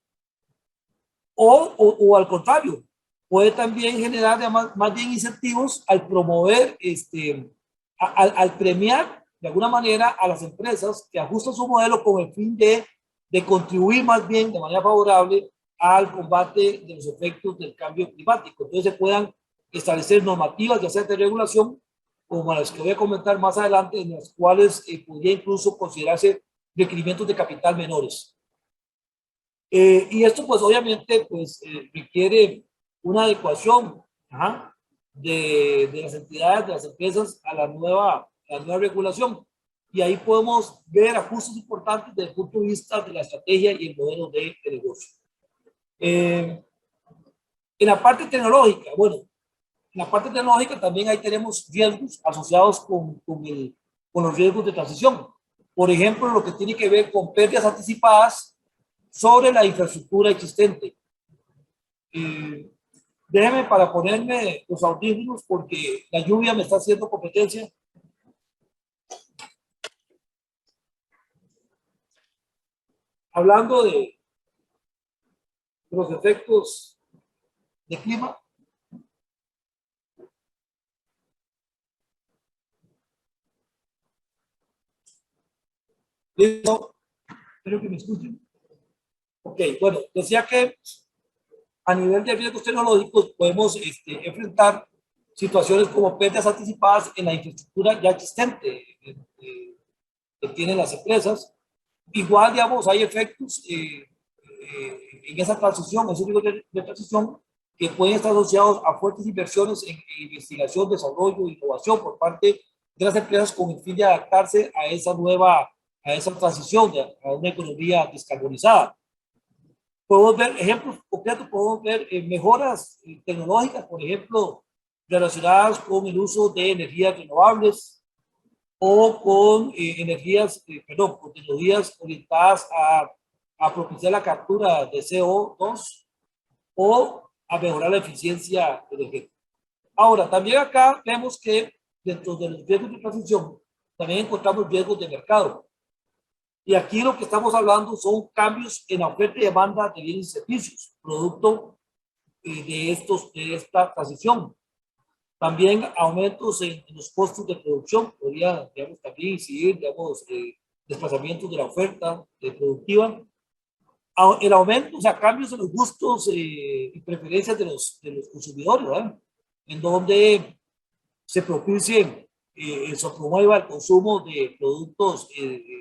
O al contrario, puede también generar más bien incentivos al promover, al premiar de alguna manera a las empresas que ajustan su modelo con el fin de contribuir más bien de manera favorable al combate de los efectos del cambio climático. Entonces se puedan establecer normativas, ya sea de regulación, como las que voy a comentar más adelante, en las cuales podría incluso considerarse requerimientos de capital menores. Y esto pues obviamente pues requiere una adecuación de las entidades, de las empresas a la nueva regulación. Y ahí podemos ver ajustes importantes desde el punto de vista de la estrategia y el modelo de negocio. En la parte tecnológica, bueno, en la parte tecnológica también ahí tenemos riesgos asociados con los riesgos de transición. Por ejemplo, lo que tiene que ver con pérdidas anticipadas sobre la infraestructura existente. Déjeme para ponerme los audífonos porque la lluvia me está haciendo competencia. Hablando de los efectos de clima. ¿Listo? Espero que me escuchen. Ok, bueno, decía que a nivel de riesgos tecnológicos podemos enfrentar situaciones como pérdidas anticipadas en la infraestructura ya existente que tienen las empresas. Igual, digamos, hay efectos en esa transición, esos riesgos de transición que pueden estar asociados a fuertes inversiones en investigación, desarrollo e innovación por parte de las empresas con el fin de adaptarse a esa transición, a una economía descarbonizada. Podemos ver ejemplos concretos, podemos ver mejoras tecnológicas, por ejemplo, relacionadas con el uso de energías renovables o con con tecnologías orientadas a propiciar la captura de CO2 o a mejorar la eficiencia energética. Ahora, también acá vemos que dentro de los riesgos de transición también encontramos riesgos de mercado. Y aquí lo que estamos hablando son cambios en la oferta y demanda de bienes y servicios, producto de esta transición. También aumentos en los costos de producción, podría, digamos, también incidir, digamos, desplazamientos de la oferta productiva. El aumento, o sea, cambios en los gustos y preferencias de los consumidores, ¿verdad? En donde se propicie, se promueva el consumo de productos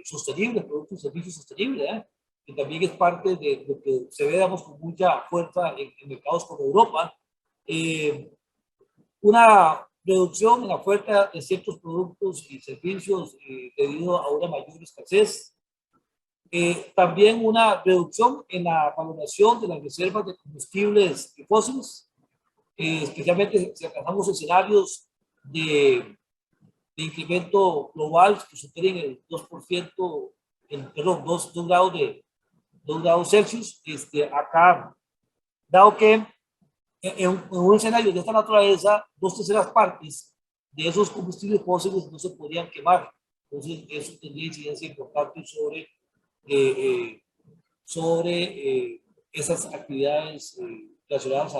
sostenibles, productos y servicios sostenibles, ¿eh? Que también es parte de lo que se ve, digamos, con mucha fuerza en mercados como Europa. Una reducción en la oferta de ciertos productos y servicios debido a una mayor escasez. También una reducción en la valoración de las reservas de combustibles fósiles, especialmente si alcanzamos escenarios de incremento global que superen el 2%, perdón, 2 grados 2 grados Celsius. Acá, dado que en un escenario de esta naturaleza, 2/3 partes de esos combustibles fósiles no se podrían quemar. Entonces, eso tendría incidencia importante sobre esas actividades relacionadas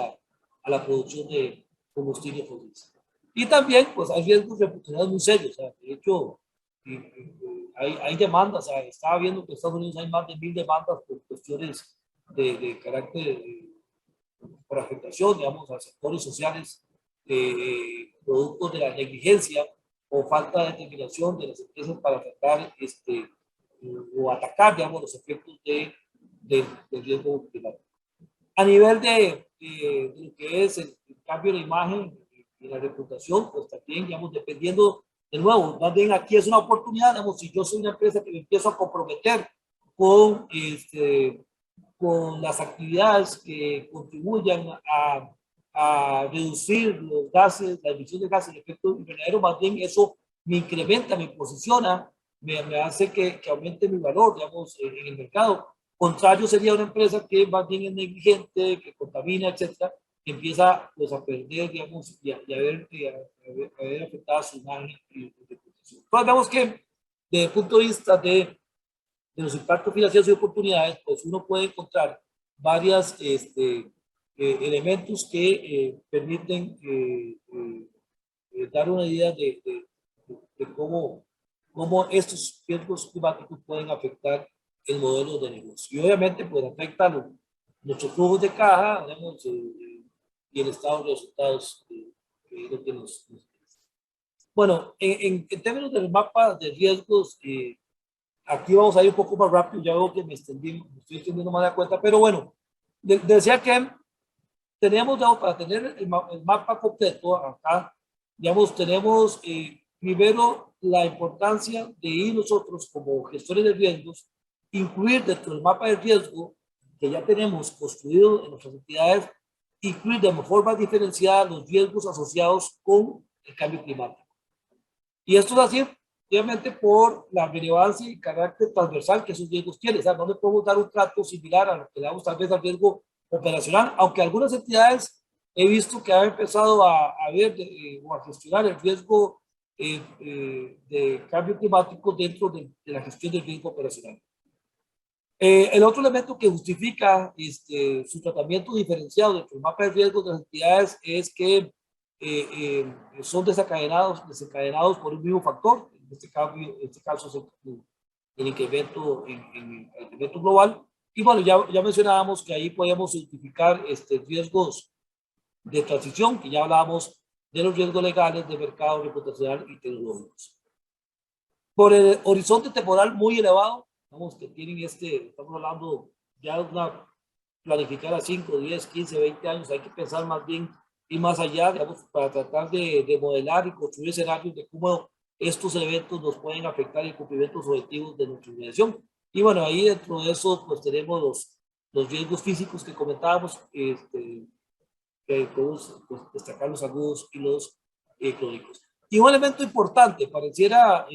a la producción de combustibles fósiles. Y también, pues, hay riesgos reputacionales muy serios. O sea, de hecho, hay demandas. O sea, estaba viendo que en Estados Unidos hay más de 1000 demandas por cuestiones de carácter, por afectación, digamos, a sectores sociales, productos de la negligencia o falta de determinación de las empresas para tratar o atacar, digamos, los efectos del riesgo climático. A nivel de lo que es el cambio de imagen y la reputación, pues también, digamos, dependiendo, de nuevo, más bien aquí es una oportunidad, digamos, si yo soy una empresa que me empiezo a comprometer con las actividades que contribuyan a reducir los gases, la emisión de gases de efecto invernadero, más bien eso me incrementa, me posiciona, me hace que aumente mi valor, digamos, en el mercado. Contrario sería una empresa que más bien es negligente, que contamina, etcétera, que empieza pues, a perder, digamos, y a ver afectada su imagen y reputación. Entonces vemos que desde el punto de vista de los impactos financieros y oportunidades, pues uno puede encontrar varias elementos que permiten dar una idea de cómo estos riesgos climáticos pueden afectar el modelo de negocio. Y obviamente, pues afecta nuestros flujos de caja, digamos, y el estado de resultados que es lo que nos interesa. Bueno, en términos del mapa de riesgos, aquí vamos a ir un poco más rápido, ya veo que me estoy extendiendo más de la cuenta, pero bueno, decía que teníamos, digamos, para tener el mapa completo acá, digamos, tenemos primero la importancia de ir nosotros como gestores de riesgos, incluir dentro del mapa de riesgo que ya tenemos construido en nuestras entidades, incluir de forma diferenciada los riesgos asociados con el cambio climático. Y esto es así, obviamente, por la relevancia y carácter transversal que esos riesgos tienen. O sea, no le podemos dar un trato similar a lo que le damos tal vez al riesgo operacional, aunque algunas entidades he visto que han empezado a ver o a gestionar el riesgo de cambio climático dentro de la gestión del riesgo operacional. El otro elemento que justifica su tratamiento diferenciado dentro del mapa de riesgos de las entidades es que son desencadenados por un mismo factor, en este caso es el incremento, el incremento global. Y bueno, ya mencionábamos que ahí podíamos identificar riesgos de transición, que ya hablábamos de los riesgos legales, de mercado, reputacional y tecnológicos. Por el horizonte temporal muy elevado, vamos, que tienen estamos hablando ya de una planificar a 5, 10, 15, 20 años, hay que pensar más bien y más allá, digamos, para tratar de modelar y construir escenarios de cómo estos eventos nos pueden afectar el cumplimiento de los objetivos de nuestra organización. Y bueno, ahí dentro de eso, pues tenemos los riesgos físicos que comentábamos, que podemos pues, destacar los agudos y los crónicos. Y un elemento importante, pareciera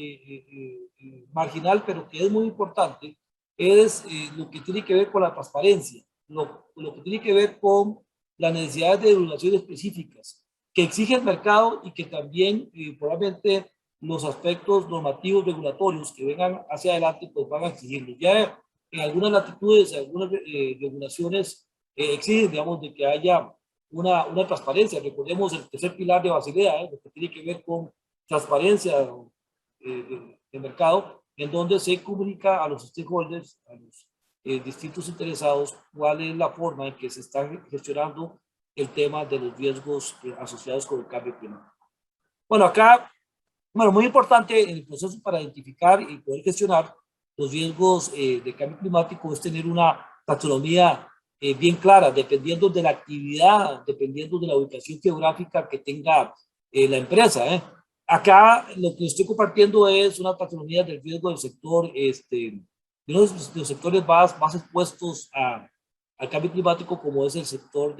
marginal, pero que es muy importante, es lo que tiene que ver con la transparencia, lo que tiene que ver con las necesidades de regulación específicas que exige el mercado y que también probablemente los aspectos normativos regulatorios que vengan hacia adelante pues van a exigirlos. Ya en algunas latitudes, algunas regulaciones exigen, digamos, de que haya una transparencia. Recordemos el tercer pilar de Basilea, lo que tiene que ver con transparencia de mercado, en donde se comunica a los stakeholders, a los distintos interesados, cuál es la forma en que se está gestionando el tema de los riesgos asociados con el cambio climático. Bueno, acá, bueno, muy importante en el proceso para identificar y poder gestionar los riesgos de cambio climático es tener una taxonomía bien clara, dependiendo de la actividad, dependiendo de la ubicación geográfica que tenga la empresa. Acá lo que estoy compartiendo es una taxonomía del riesgo del sector, de los sectores más expuestos al cambio climático, como es el sector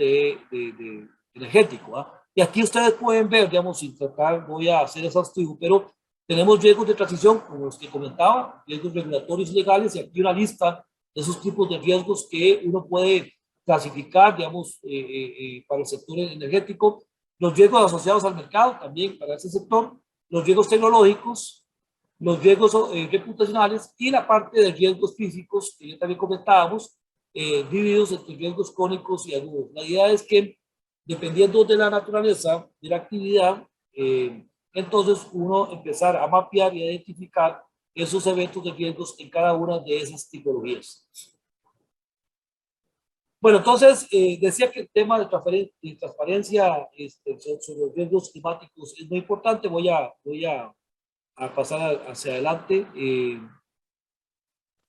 energético. Y aquí ustedes pueden ver, digamos, sin tratar, voy a hacer exhaustivo, pero tenemos riesgos de transición, como los que comentaba, riesgos regulatorios y legales, y aquí una lista de esos tipos de riesgos que uno puede clasificar, digamos, para el sector energético, los riesgos asociados al mercado también para ese sector, los riesgos tecnológicos, los riesgos reputacionales y la parte de riesgos físicos que ya también comentábamos, divididos entre riesgos crónicos y agudos. La idea es que dependiendo de la naturaleza de la actividad, entonces uno empezar a mapear y a identificar esos eventos de riesgos en cada una de esas tipologías. Bueno, entonces decía que el tema de transparencia sobre los riesgos climáticos es muy importante. Voy a pasar hacia adelante.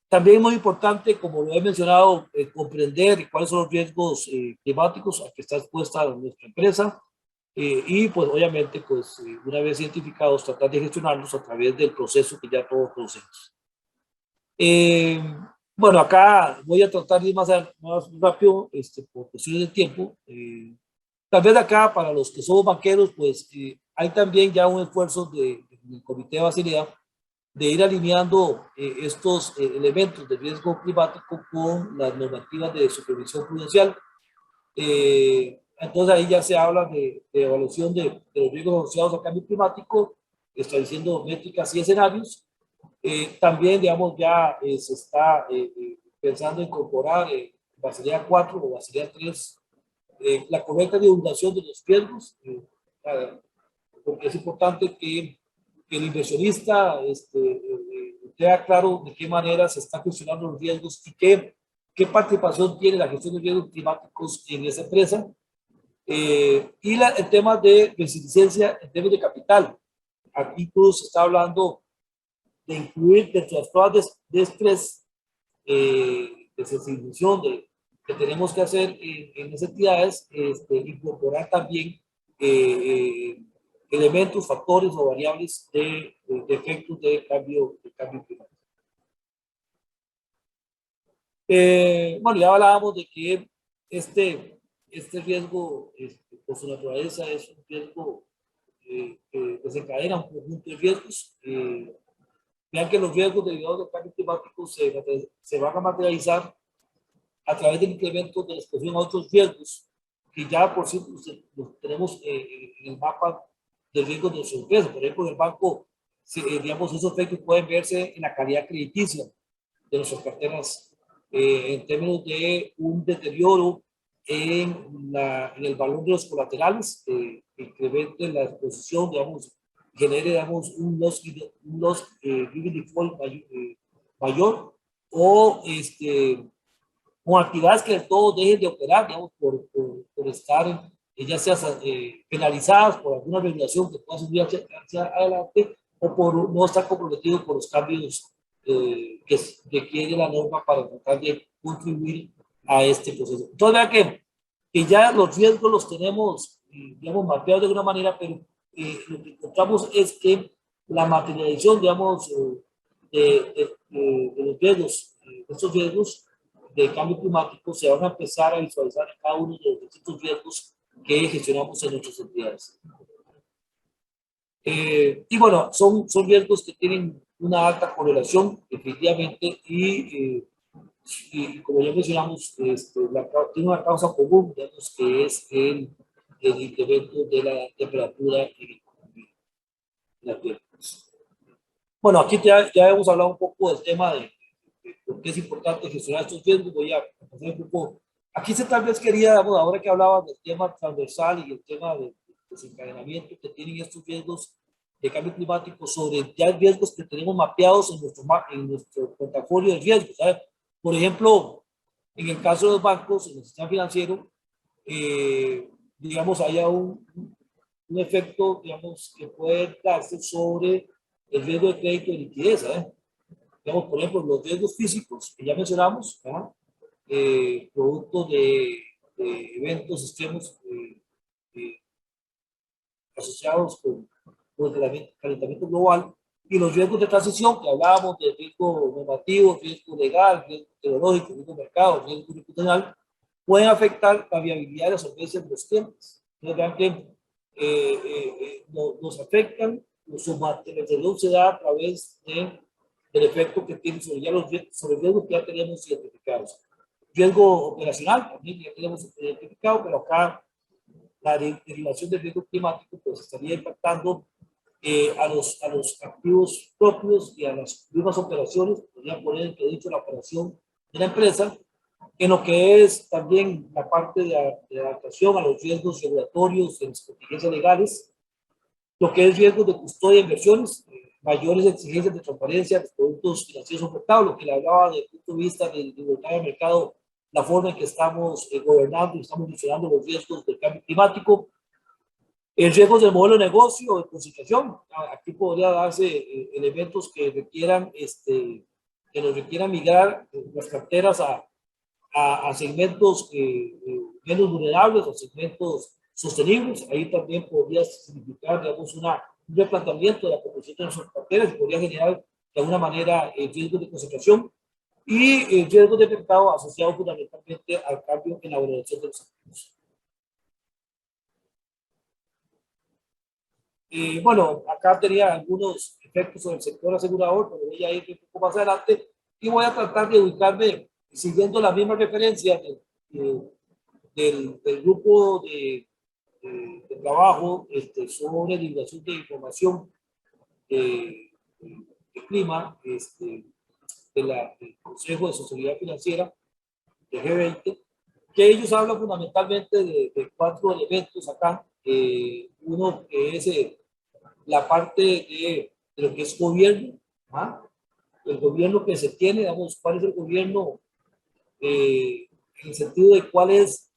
También es muy importante, como lo he mencionado, comprender cuáles son los riesgos climáticos a que está expuesta nuestra empresa y pues obviamente pues una vez identificados tratar de gestionarlos a través del proceso que ya todos conocemos. Bueno, acá voy a tratar de ir más rápido por cuestiones de tiempo. Tal vez acá, para los que somos banqueros, pues hay también ya un esfuerzo del Comité de Basilea de ir alineando estos elementos de riesgo climático con las normativas de supervisión prudencial. Entonces ahí ya se habla de evaluación de los riesgos asociados al cambio climático, estableciendo métricas y escenarios. También, digamos, ya se está pensando en incorporar Basilea 4 o Basilea 3, la correcta divulgación de los riesgos, porque es importante que el inversionista tenga claro de qué manera se están gestionando los riesgos y qué participación tiene la gestión de riesgos climáticos en esa empresa. Y el tema de resiliencia en términos de capital. Aquí incluso se está hablando de incluir dentro de las pruebas de estrés, de sensibilización que tenemos que hacer en esas entidades, incorporar también elementos, factores o variables de efectos de cambio climático. Bueno, ya hablábamos de que este riesgo, por su naturaleza, es un riesgo que desencadena un conjunto de riesgos. Vean que los riesgos derivados del cambio climático se van a materializar a través del incremento de la exposición a otros riesgos que ya por sí los tenemos en el mapa de riesgos de nuestras empresas. Por ejemplo, en el banco, digamos, esos efectos pueden verse en la calidad crediticia de nuestras carteras, en términos de un deterioro en el valor de los colaterales, que incremente la exposición, digamos, genere, digamos, un loss given default mayor, o con actividades que del todo dejen de operar, digamos, por estar ya sea penalizadas por alguna regulación que pueda subir hacia adelante, o por no estar comprometidos por los cambios que requiere la norma para tratar de contribuir a este proceso. Entonces, vean que ya los riesgos los tenemos, digamos, mapeados de alguna manera, pero lo que encontramos es que la materialización, digamos, de los riesgos, estos riesgos de cambio climático se van a empezar a visualizar en cada uno de los distintos riesgos que gestionamos en nuestras entidades. Y bueno, son riesgos que tienen una alta correlación, definitivamente, y como ya mencionamos, tiene una causa común, digamos, que es el incremento de la temperatura en la Tierra. Bueno, aquí ya hemos hablado un poco del tema de por qué es importante gestionar estos riesgos. Voy a pasar un poco. Aquí se tal vez quería, bueno, ahora que hablaba del tema transversal y el tema del desencadenamiento que tienen estos riesgos de cambio climático, sobre ya riesgos que tenemos mapeados en nuestro portafolio de riesgos, ¿sabes? Por ejemplo, en el caso de los bancos, en el sistema financiero, digamos, haya un efecto, digamos, que puede darse sobre el riesgo de crédito y liquidez, ¿sabes? Digamos, por ejemplo, los riesgos físicos que ya mencionamos, producto de eventos extremos asociados con el calentamiento global, y los riesgos de transición, que hablábamos de riesgo normativo, riesgo legal, riesgo tecnológico, riesgo de mercado, riesgo reputacional, pueden afectar la viabilidad de la solvencia de los clientes. Entonces, vean que nos afectan, su materialización se da a través del efecto que tiene sobre, sobre riesgos que ya tenemos identificados. Riesgo operacional, también ya tenemos identificado, pero acá la derivación del riesgo climático pues estaría impactando a los activos propios y a las mismas operaciones, podría poner en dicho la operación de la empresa, en lo que es también la parte de adaptación a los riesgos regulatorios, en las contingencias legales, lo que es riesgos de custodia de inversiones, mayores exigencias de transparencia de los productos financieros ofertados, lo que le hablaba desde el punto de vista del libertad de mercado, la forma en que estamos gobernando y estamos gestionando los riesgos del cambio climático, el riesgo del modelo de negocio, de concentración. Aquí podría darse elementos que requieran, que nos requieran migrar las carteras a segmentos menos vulnerables, a segmentos sostenibles. Ahí también podría significar, digamos, un replanteamiento de la composición de nuestras carteras y podría generar de alguna manera riesgos de concentración y riesgos de mercado asociados fundamentalmente al cambio en la valoración de los activos. Bueno, acá tenía algunos efectos sobre el sector asegurador, pero voy a ir un poco más adelante y voy a tratar de ubicarme siguiendo la misma referencia del grupo de trabajo sobre divulgación de información de, de clima del Consejo de Sostenibilidad Financiera de G20, que ellos hablan fundamentalmente de cuatro elementos acá. Uno que es la parte de lo que es gobierno, ¿ah? El gobierno que se tiene, digamos, cuál es el gobierno en el sentido de cuál es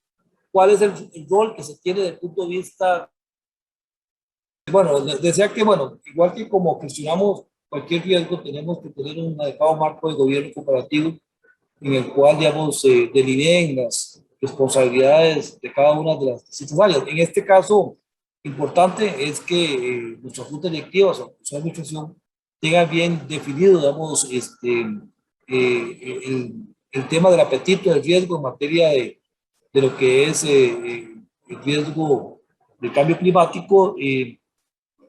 el rol que se tiene desde el punto de vista. Bueno, decía que, bueno, igual que como gestionamos cualquier riesgo, tenemos que tener un adecuado marco de gobierno comparativo en el cual, digamos, se delineen las responsabilidades de cada una de las distintas áreas. En este caso, importante es que nuestras juntas directivas o su administración tenga bien definido, digamos, el tema del apetito del riesgo en materia de lo que es el riesgo del cambio climático,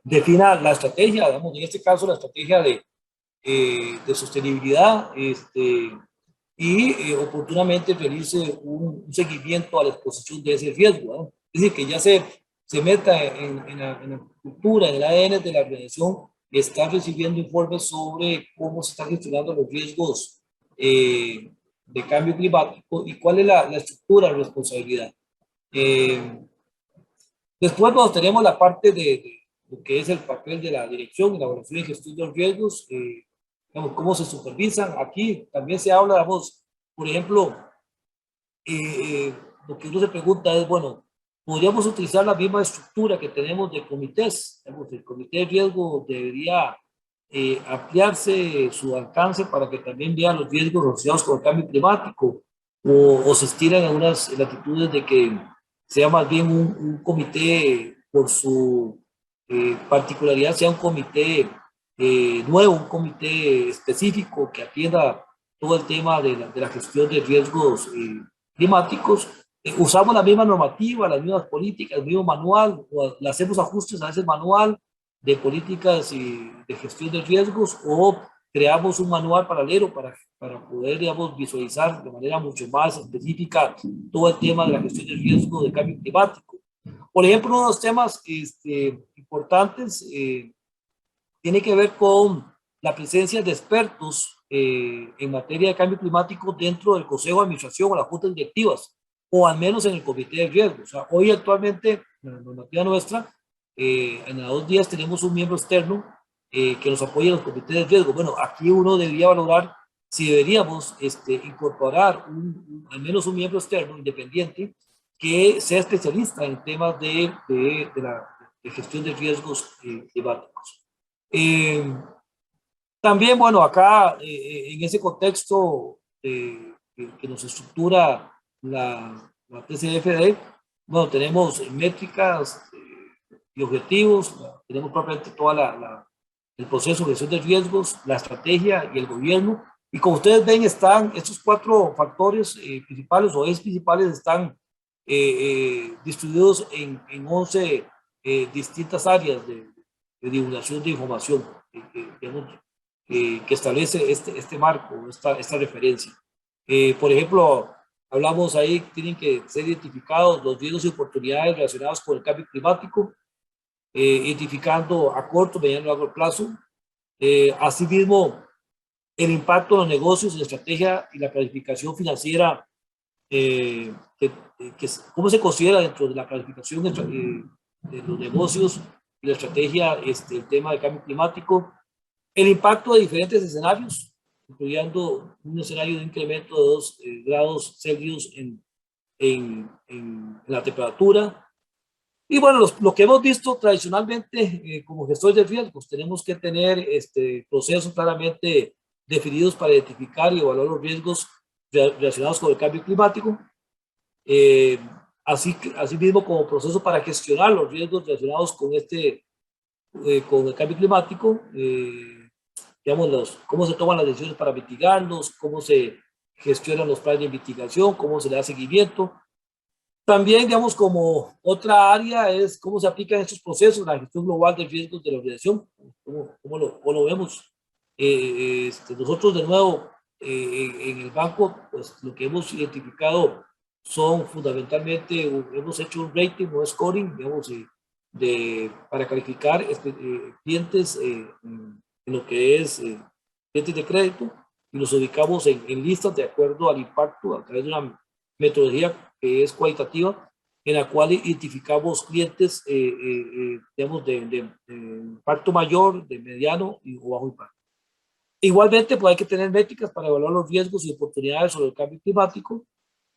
defina la estrategia, digamos, en este caso la estrategia de sostenibilidad, y oportunamente realice un seguimiento a la exposición de ese riesgo, ¿no? Es decir, que ya se meta en la cultura, en el ADN de la organización, y está recibiendo informes sobre cómo se están gestionando los riesgos de cambio climático y cuál es la estructura de responsabilidad. Eh, Después, bueno, tenemos la parte de lo que es el papel de la dirección, elaboración y gestión de los riesgos, digamos, cómo se supervisan. Aquí también se habla, digamos, por ejemplo, lo que uno se pregunta es, bueno, ¿podríamos utilizar la misma estructura que tenemos de comités? Digamos, el comité de riesgo debería ampliarse su alcance para que también vea los riesgos asociados con el cambio climático, o se estiran en unas latitudes de que sea más bien un comité por su particularidad, sea un comité nuevo, un comité específico que atienda todo el tema de la gestión de riesgos climáticos. Usamos la misma normativa, las mismas políticas, el mismo manual, o le hacemos ajustes a ese manual de políticas y de gestión de riesgos, o creamos un manual paralelo para poder, digamos, visualizar de manera mucho más específica todo el tema de la gestión de riesgo de cambio climático. Por ejemplo, uno de los temas importantes tiene que ver con la presencia de expertos en materia de cambio climático dentro del Consejo de Administración o las juntas directivas, o al menos en el Comité de Riesgo. O sea, hoy actualmente, en la normativa nuestra, en las 2 días tenemos un miembro externo que nos apoya en los comités de riesgo. Bueno, aquí uno debería valorar si deberíamos incorporar al menos un miembro externo independiente que sea especialista en temas de gestión de riesgos climáticos. También, bueno, acá en ese contexto que nos estructura la TCFD, bueno, tenemos métricas y objetivos, tenemos propiamente el proceso de gestión de riesgos, la estrategia y el gobierno. Y como ustedes ven, están estos cuatro factores principales o ejes principales están distribuidos en 11 distintas áreas de divulgación de información que establece este marco, esta referencia. Por ejemplo, hablamos ahí, tienen que ser identificados los riesgos y oportunidades relacionados con el cambio climático, identificando a corto, mediano y largo plazo. Asimismo, el impacto en los negocios, la estrategia y la planificación financiera, cómo se considera dentro de la planificación de los negocios y la estrategia el tema del cambio climático, el impacto de diferentes escenarios, incluyendo un escenario de incremento de 2 grados Celsius en la temperatura. Y bueno, lo que hemos visto tradicionalmente como gestores de riesgos, tenemos que tener procesos claramente definidos para identificar y evaluar los riesgos relacionados con el cambio climático, así mismo como procesos para gestionar los riesgos relacionados con con el cambio climático, digamos, cómo se toman las decisiones para mitigarlos, cómo se gestionan los planes de mitigación, cómo se le da seguimiento. También, digamos, como otra área es cómo se aplican estos procesos, la gestión global de riesgos de la organización, cómo lo vemos. Nosotros, de nuevo, en el banco, pues lo que hemos identificado son fundamentalmente, hemos hecho un rating o scoring, digamos, para calificar clientes en lo que es clientes de crédito, y los ubicamos en listas de acuerdo al impacto a través de una metodología que es cualitativa, en la cual identificamos clientes, digamos, de impacto mayor, de mediano o bajo impacto. Igualmente, pues hay que tener métricas para evaluar los riesgos y oportunidades sobre el cambio climático,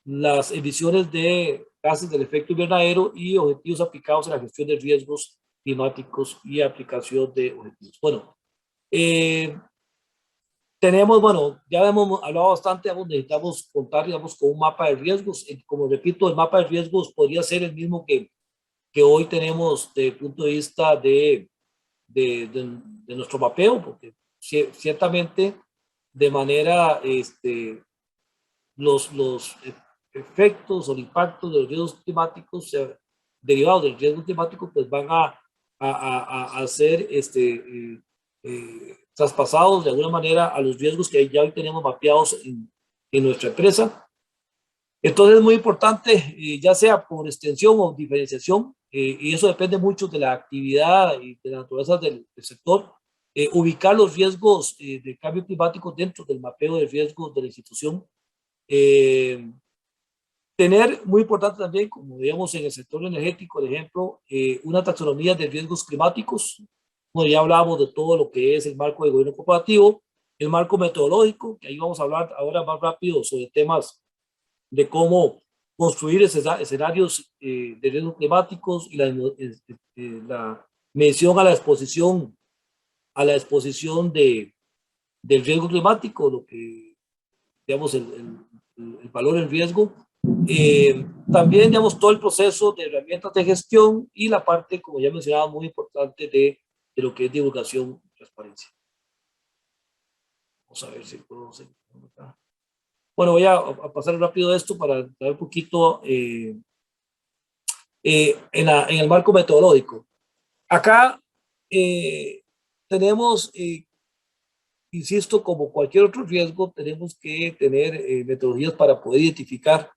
las emisiones de gases del efecto invernadero y objetivos aplicados a la gestión de riesgos climáticos y aplicación de objetivos. Bueno, tenemos, bueno, ya hemos hablado bastante, necesitamos contar, digamos, con un mapa de riesgos. Como repito, el mapa de riesgos podría ser el mismo que hoy tenemos desde el punto de vista de nuestro mapeo, porque ciertamente de manera, los efectos o el impacto de los riesgos climáticos derivados del riesgo climático, pues van a ser traspasados de alguna manera a los riesgos que ya hoy tenemos mapeados en nuestra empresa. Entonces es muy importante, ya sea por extensión o diferenciación, y eso depende mucho de la actividad y de la naturaleza del sector, ubicar los riesgos de cambio climático dentro del mapeo de riesgos de la institución. Tener, muy importante también, como digamos en el sector energético, por ejemplo, una taxonomía de riesgos climáticos. Bueno, ya hablábamos de todo lo que es el marco de gobierno corporativo, el marco metodológico, que ahí vamos a hablar ahora más rápido sobre temas de cómo construir escenarios de riesgos climáticos y la mención a la exposición del riesgo climático, lo que, digamos, el valor en riesgo. También, digamos, todo el proceso de herramientas de gestión y la parte, como ya mencionaba, muy importante de lo que es divulgación y transparencia. Vamos a ver si puedo seguir acá. Bueno, voy a pasar rápido esto para dar un poquito en el marco metodológico. Acá tenemos, insisto, como cualquier otro riesgo, tenemos que tener metodologías para poder identificar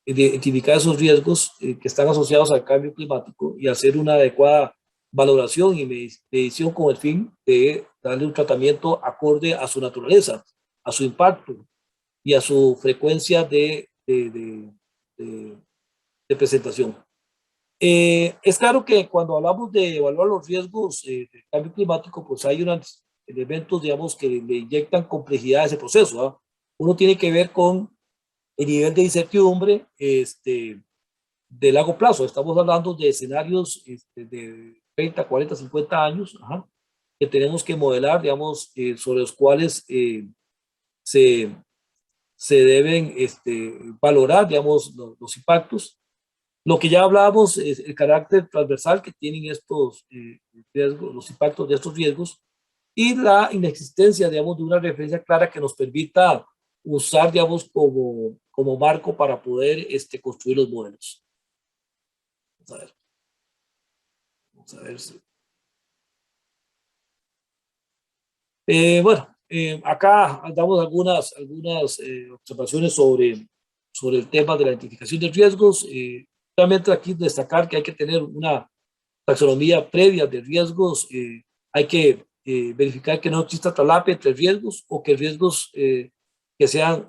esos riesgos que están asociados al cambio climático y hacer una adecuada valoración y medición con el fin de darle un tratamiento acorde a su naturaleza, a su impacto y a su frecuencia de presentación. Es claro que cuando hablamos de evaluar los riesgos del cambio climático, pues hay unos elementos, digamos, que le inyectan complejidad a ese proceso, ¿eh? Uno tiene que ver con el nivel de incertidumbre de largo plazo. Estamos hablando de escenarios de 30, 40, 50 años, que tenemos que modelar, digamos, sobre los cuales se deben valorar, digamos, los impactos. Lo que ya hablábamos es el carácter transversal que tienen estos riesgos, los impactos de estos riesgos, y la inexistencia, digamos, de una referencia clara que nos permita usar, digamos, como marco para poder construir los modelos. Vamos a ver si. Bueno, acá damos algunas observaciones sobre el tema de la identificación de riesgos. Realmente aquí destacar que hay que tener una taxonomía previa de riesgos. Hay que verificar que no exista traslape entre riesgos o que riesgos que sean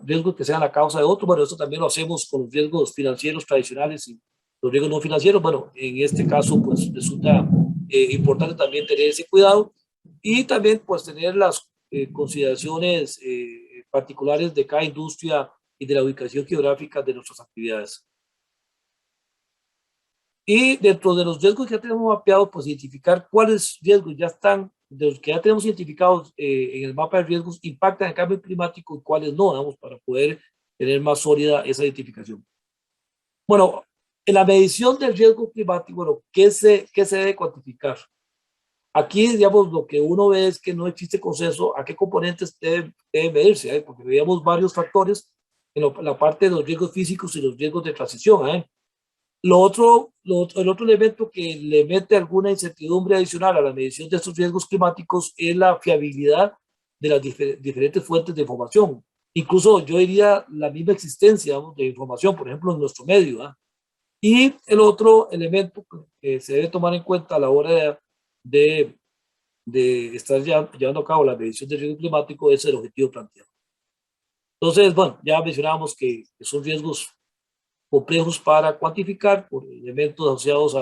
la causa de otro. Bueno, eso también lo hacemos con los riesgos financieros tradicionales y los riesgos no financieros. Bueno, en este caso, pues resulta importante también tener ese cuidado y también pues tener las consideraciones particulares de cada industria y de la ubicación geográfica de nuestras actividades. Y dentro de los riesgos que ya tenemos mapeados, pues identificar cuáles riesgos ya están, de los que ya tenemos identificados en el mapa de riesgos, impactan el cambio climático y cuáles no, vamos, para poder tener más sólida esa identificación. Bueno, en la medición del riesgo climático, bueno, ¿qué se debe cuantificar? Aquí, digamos, lo que uno ve es que no existe consenso a qué componentes deben medirse, porque veíamos varios factores en la parte de los riesgos físicos y los riesgos de transición. El otro elemento que le mete alguna incertidumbre adicional a la medición de estos riesgos climáticos es la fiabilidad de las diferentes fuentes de información. Incluso yo diría la misma existencia, ¿no?, de información, por ejemplo, en nuestro medio, ¿eh? Y el otro elemento que se debe tomar en cuenta a la hora de estar llevando a cabo la medición de riesgo climático es el objetivo planteado. Entonces, bueno, ya mencionábamos que son riesgos complejos para cuantificar por elementos asociados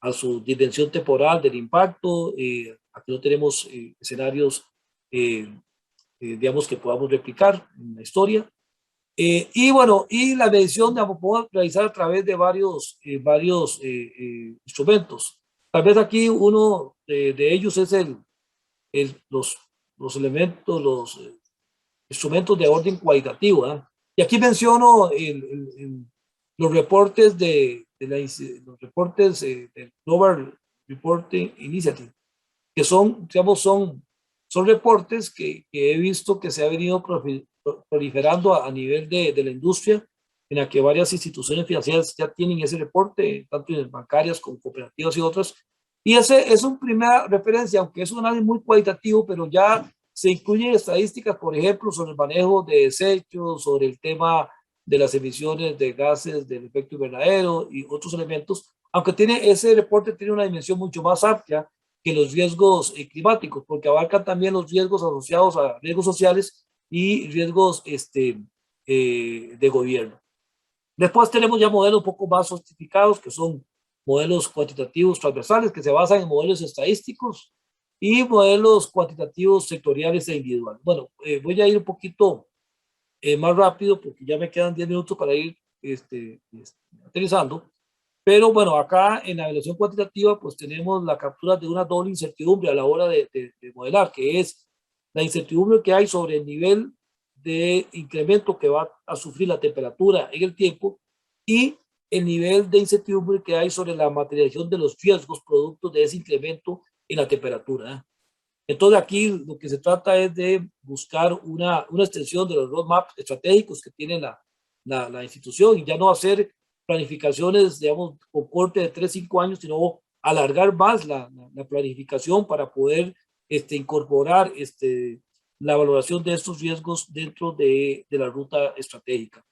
a su dimensión temporal del impacto. Aquí no tenemos escenarios, digamos, que podamos replicar en la historia. Y bueno, y la medición la podemos realizar a través de varios instrumentos. Tal vez aquí uno de ellos es los elementos, los instrumentos de orden cualitativo, ¿eh? Y aquí menciono los reportes los reportes del Global Reporting Initiative, que son, digamos, son reportes que he visto que se ha venido proliferando a nivel de la industria, en la que varias instituciones financieras ya tienen ese reporte, tanto en bancarias como cooperativas y otras. Y ese es una primera referencia, aunque es un análisis muy cualitativo, pero ya se incluyen estadísticas, por ejemplo, sobre el manejo de desechos, sobre el tema de las emisiones de gases del efecto invernadero y otros elementos, aunque ese reporte tiene una dimensión mucho más amplia que los riesgos climáticos, porque abarcan también los riesgos asociados a riesgos sociales y riesgos de gobierno. Después tenemos ya modelos un poco más sofisticados, que son modelos cuantitativos transversales, que se basan en modelos estadísticos, y modelos cuantitativos sectoriales e individuales. Bueno, voy a ir un poquito más rápido, porque ya me quedan 10 minutos para ir aterrizando. Pero bueno, acá en la evaluación cuantitativa, pues tenemos la captura de una doble incertidumbre a la hora de modelar, que es la incertidumbre que hay sobre el nivel de incremento que va a sufrir la temperatura en el tiempo y el nivel de incertidumbre que hay sobre la materialización de los riesgos productos de ese incremento en la temperatura, ¿eh? Entonces aquí lo que se trata es de buscar una extensión de los roadmaps estratégicos que tiene la institución, y ya no hacer planificaciones, digamos, con corte de 3, 5 años, sino alargar más la planificación para poder incorporar la valoración de estos riesgos dentro de la ruta estratégica.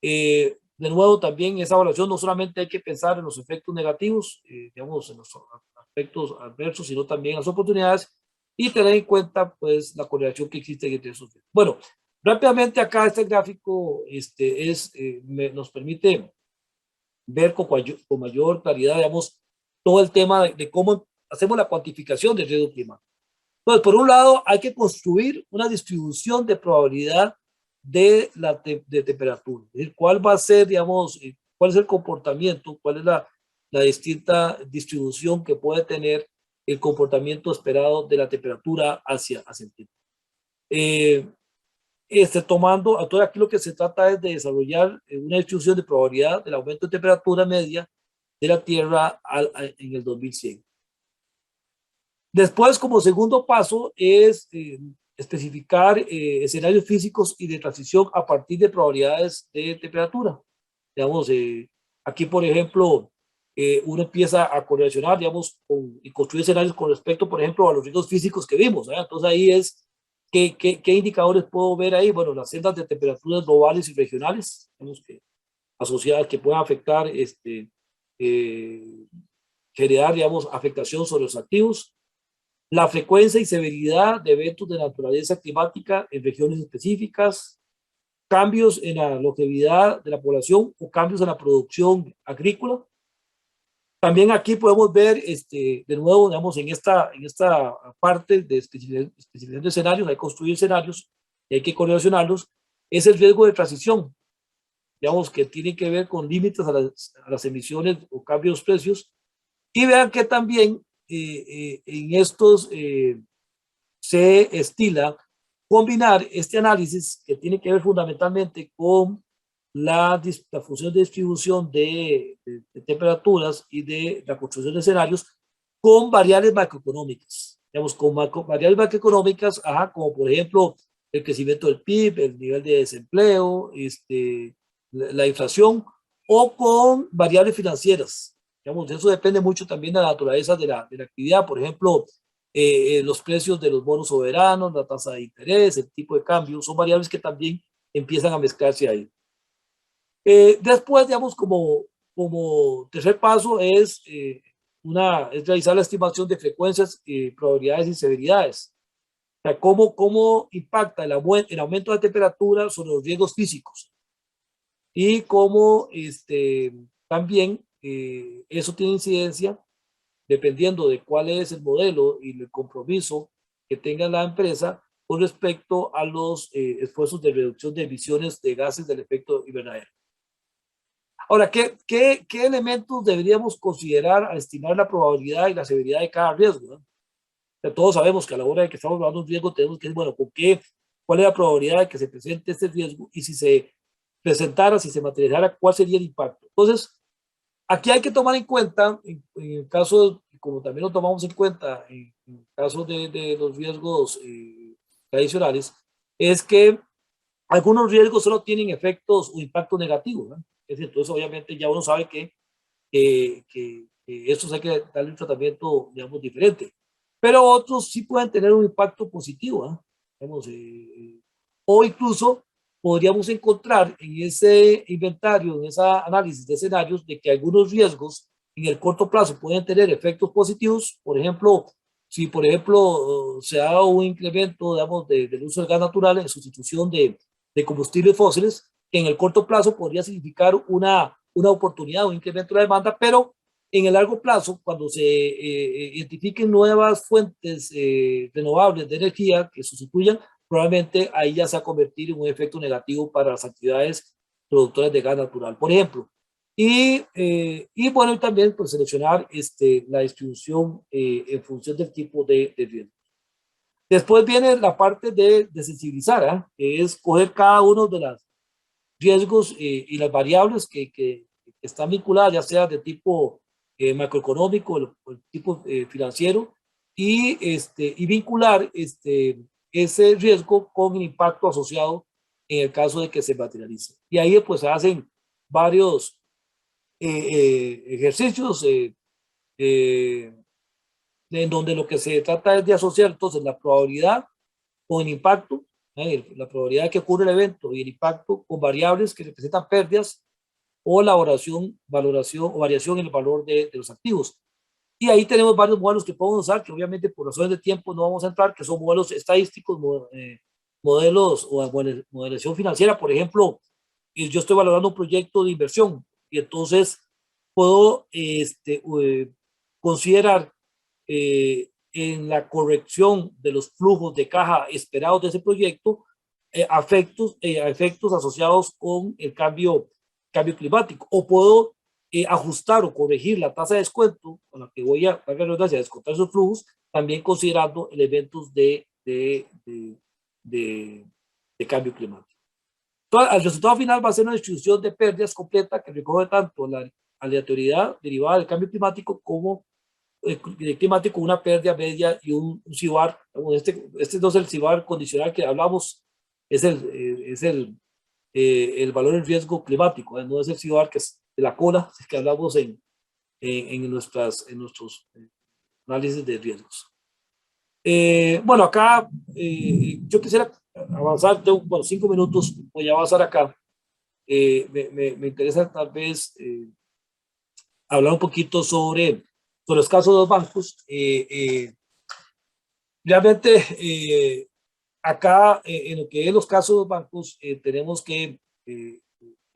De nuevo, también esa evaluación no solamente hay que pensar en los efectos negativos, digamos, en los aspectos adversos, sino también en las oportunidades, y tener en cuenta, pues, la correlación que existe entre esos. Bueno, rápidamente acá este gráfico nos permite ver con mayor claridad, digamos, todo el tema de cómo hacemos la cuantificación del riesgo climático. Entonces, por un lado, hay que construir una distribución de probabilidad de temperatura. Es decir, cuál va a ser, digamos, cuál es el comportamiento, cuál es la distinta distribución que puede tener el comportamiento esperado de la temperatura hacia el tiempo. Tomando, todo aquí lo que se trata es de desarrollar una distribución de probabilidad del aumento de temperatura media de la Tierra en el 2100. Después, como segundo paso, es especificar escenarios físicos y de transición a partir de probabilidades de temperatura. Digamos, aquí, por ejemplo, uno empieza a correlacionar, digamos, y construir escenarios con respecto, por ejemplo, a los riesgos físicos que vimos, ¿eh? Entonces ahí es, ¿qué indicadores puedo ver ahí? Bueno, las celdas de temperaturas globales y regionales, digamos, que asociadas, que puedan afectar, generar, digamos, afectación sobre los activos. La frecuencia y severidad de eventos de naturaleza climática en regiones específicas, cambios en la longevidad de la población o cambios en la producción agrícola. También aquí podemos ver, de nuevo, digamos, en esta parte de especificación de escenarios, hay que construir escenarios y hay que correlacionarlos, es el riesgo de transición, digamos, que tiene que ver con límites a las emisiones o cambios de precios. Y vean que también en estos se estila combinar este análisis que tiene que ver fundamentalmente con la función de distribución de temperaturas y de la construcción de escenarios con variables macroeconómicas. Digamos, con variables macroeconómicas, como por ejemplo el crecimiento del PIB, el nivel de desempleo, la inflación, o con variables financieras. Digamos, eso depende mucho también de la naturaleza de la actividad. Por ejemplo, los precios de los bonos soberanos, la tasa de interés, el tipo de cambio, son variables que también empiezan a mezclarse ahí. Después, digamos, como tercer paso es realizar la estimación de frecuencias, probabilidades y severidades. O sea, cómo impacta el aumento de temperatura sobre los riesgos físicos y cómo también eso tiene incidencia dependiendo de cuál es el modelo y el compromiso que tenga la empresa con respecto a los esfuerzos de reducción de emisiones de gases del efecto invernadero. Ahora, ¿qué elementos deberíamos considerar al estimar la probabilidad y la severidad de cada riesgo? ¿No? O sea, todos sabemos que a la hora de que estamos hablando de un riesgo tenemos que decir, bueno, ¿cuál es la probabilidad de que se presente este riesgo? Y si se presentara, si se materializara, ¿cuál sería el impacto? Entonces, aquí hay que tomar en cuenta, en el caso, como también lo tomamos en cuenta en el caso de los riesgos tradicionales, es que algunos riesgos solo tienen efectos o impactos negativos, ¿no? Es decir, entonces obviamente ya uno sabe que estos hay que darle un tratamiento, digamos, diferente. Pero otros sí pueden tener un impacto positivo, ¿eh? Digamos, o incluso podríamos encontrar en ese inventario, en ese análisis de escenarios, de que algunos riesgos en el corto plazo pueden tener efectos positivos. Por ejemplo, si por ejemplo se da un incremento, digamos, del uso del gas natural en sustitución de combustibles fósiles, que en el corto plazo podría significar una oportunidad, un incremento de la demanda, pero en el largo plazo, cuando se identifiquen nuevas fuentes renovables de energía que sustituyan, probablemente ahí ya se va a convertir en un efecto negativo para las actividades productoras de gas natural, por ejemplo. Y bueno, también pues, seleccionar la distribución en función del tipo de riesgo. Después viene la parte de sensibilizar, ¿eh? Que es coger cada uno de los riesgos y las variables que están vinculadas, ya sea de tipo macroeconómico o el tipo financiero, y vincular ese riesgo con el impacto asociado en el caso de que se materialice. Y ahí pues se hacen varios ejercicios en donde lo que se trata es de asociar entonces la probabilidad con el impacto, la probabilidad de que ocurra el evento y el impacto con variables que representan pérdidas o la valoración o variación en el valor de los activos. Y ahí tenemos varios modelos que podemos usar, que obviamente por razones de tiempo no vamos a entrar, que son modelos estadísticos, modelos o modelación financiera. Por ejemplo, yo estoy valorando un proyecto de inversión y entonces puedo considerar en la corrección de los flujos de caja esperados de ese proyecto efectos asociados con el cambio climático. O puedo ajustar o corregir la tasa de descuento con la que voy a descontar esos flujos, también considerando elementos de cambio climático. Entonces, el resultado final va a ser una distribución de pérdidas completa que recoge tanto la aleatoriedad derivada del cambio climático como climático, una pérdida media y un CIVAR. Este no es el CIVAR condicional que hablamos, es el valor del riesgo climático, no es el CIVAR que es de la cola, que hablamos en nuestros análisis de riesgos. Bueno, acá yo quisiera avanzar, tengo 5 minutos, voy a avanzar acá. Me interesa tal vez hablar un poquito sobre los casos de los bancos. Realmente, acá en lo que es los casos de los bancos, tenemos que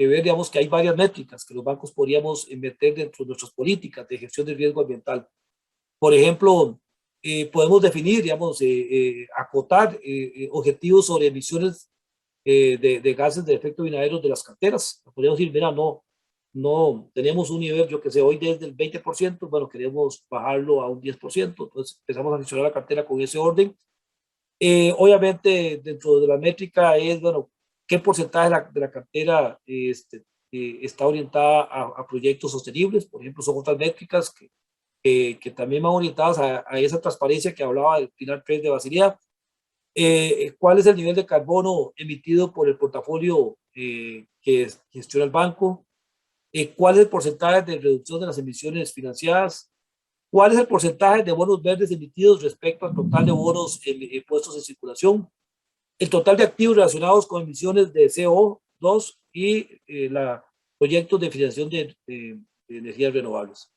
ver, digamos, que hay varias métricas que los bancos podríamos meter dentro de nuestras políticas de gestión de riesgo ambiental. Por ejemplo, podemos definir, digamos, acotar objetivos sobre emisiones de gases de efecto invernadero de las carteras. Podríamos decir, mira, no tenemos un nivel, yo que sé, hoy desde el 20%, bueno, queremos bajarlo a un 10%, entonces empezamos a gestionar la cartera con ese orden. Obviamente, dentro de la métrica es, bueno, qué porcentaje de la cartera está orientada a proyectos sostenibles. Por ejemplo, son otras métricas que también van orientadas a esa transparencia que hablaba del Pilar 3 de Basilea. ¿Cuál es el nivel de carbono emitido por el portafolio que gestiona el banco? cuál es el porcentaje de reducción de las emisiones financiadas, cuál es el porcentaje de bonos verdes emitidos respecto al total de bonos puestos en circulación, el total de activos relacionados con emisiones de CO2 y proyectos de financiación de energías renovables.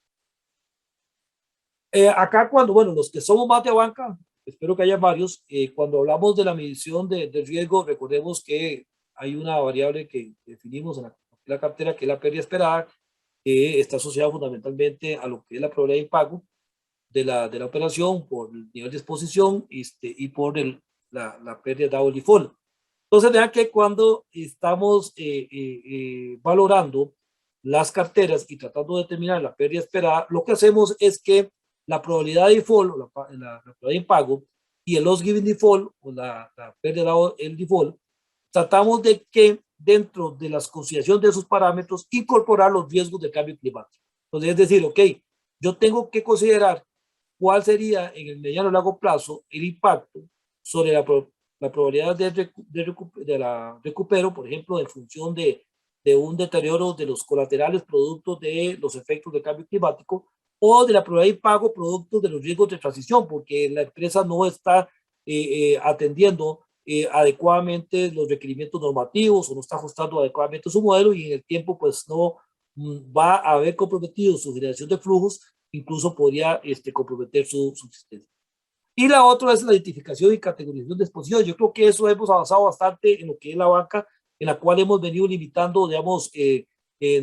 Acá cuando, bueno, los que somos más de banca, espero que haya varios, cuando hablamos de la medición de riesgo, recordemos que hay una variable que definimos en la cartera, que es la pérdida esperada, que está asociada fundamentalmente a lo que es la probabilidad de impago de la operación por el nivel de exposición y por la pérdida dado el default. Entonces, vean que cuando estamos valorando las carteras y tratando de determinar la pérdida esperada, lo que hacemos es que la probabilidad de default, o la probabilidad de impago, y el loss given default, o la pérdida dado el default, tratamos de que dentro de las consideraciones de esos parámetros incorporar los riesgos del cambio climático. Entonces, es decir, ok, yo tengo que considerar cuál sería en el mediano y largo plazo el impacto sobre la probabilidad de la recupero, por ejemplo, en función de un deterioro de los colaterales producto de los efectos del cambio climático, o de la probabilidad de impago producto de los riesgos de transición, porque la empresa no está atendiendo adecuadamente los requerimientos normativos o no está ajustando adecuadamente su modelo, y en el tiempo pues no va a haber comprometido su generación de flujos, incluso podría comprometer su subsistencia. Y la otra es la identificación y categorización de exposición. Yo creo que eso hemos avanzado bastante en lo que es la banca, en la cual hemos venido limitando, digamos,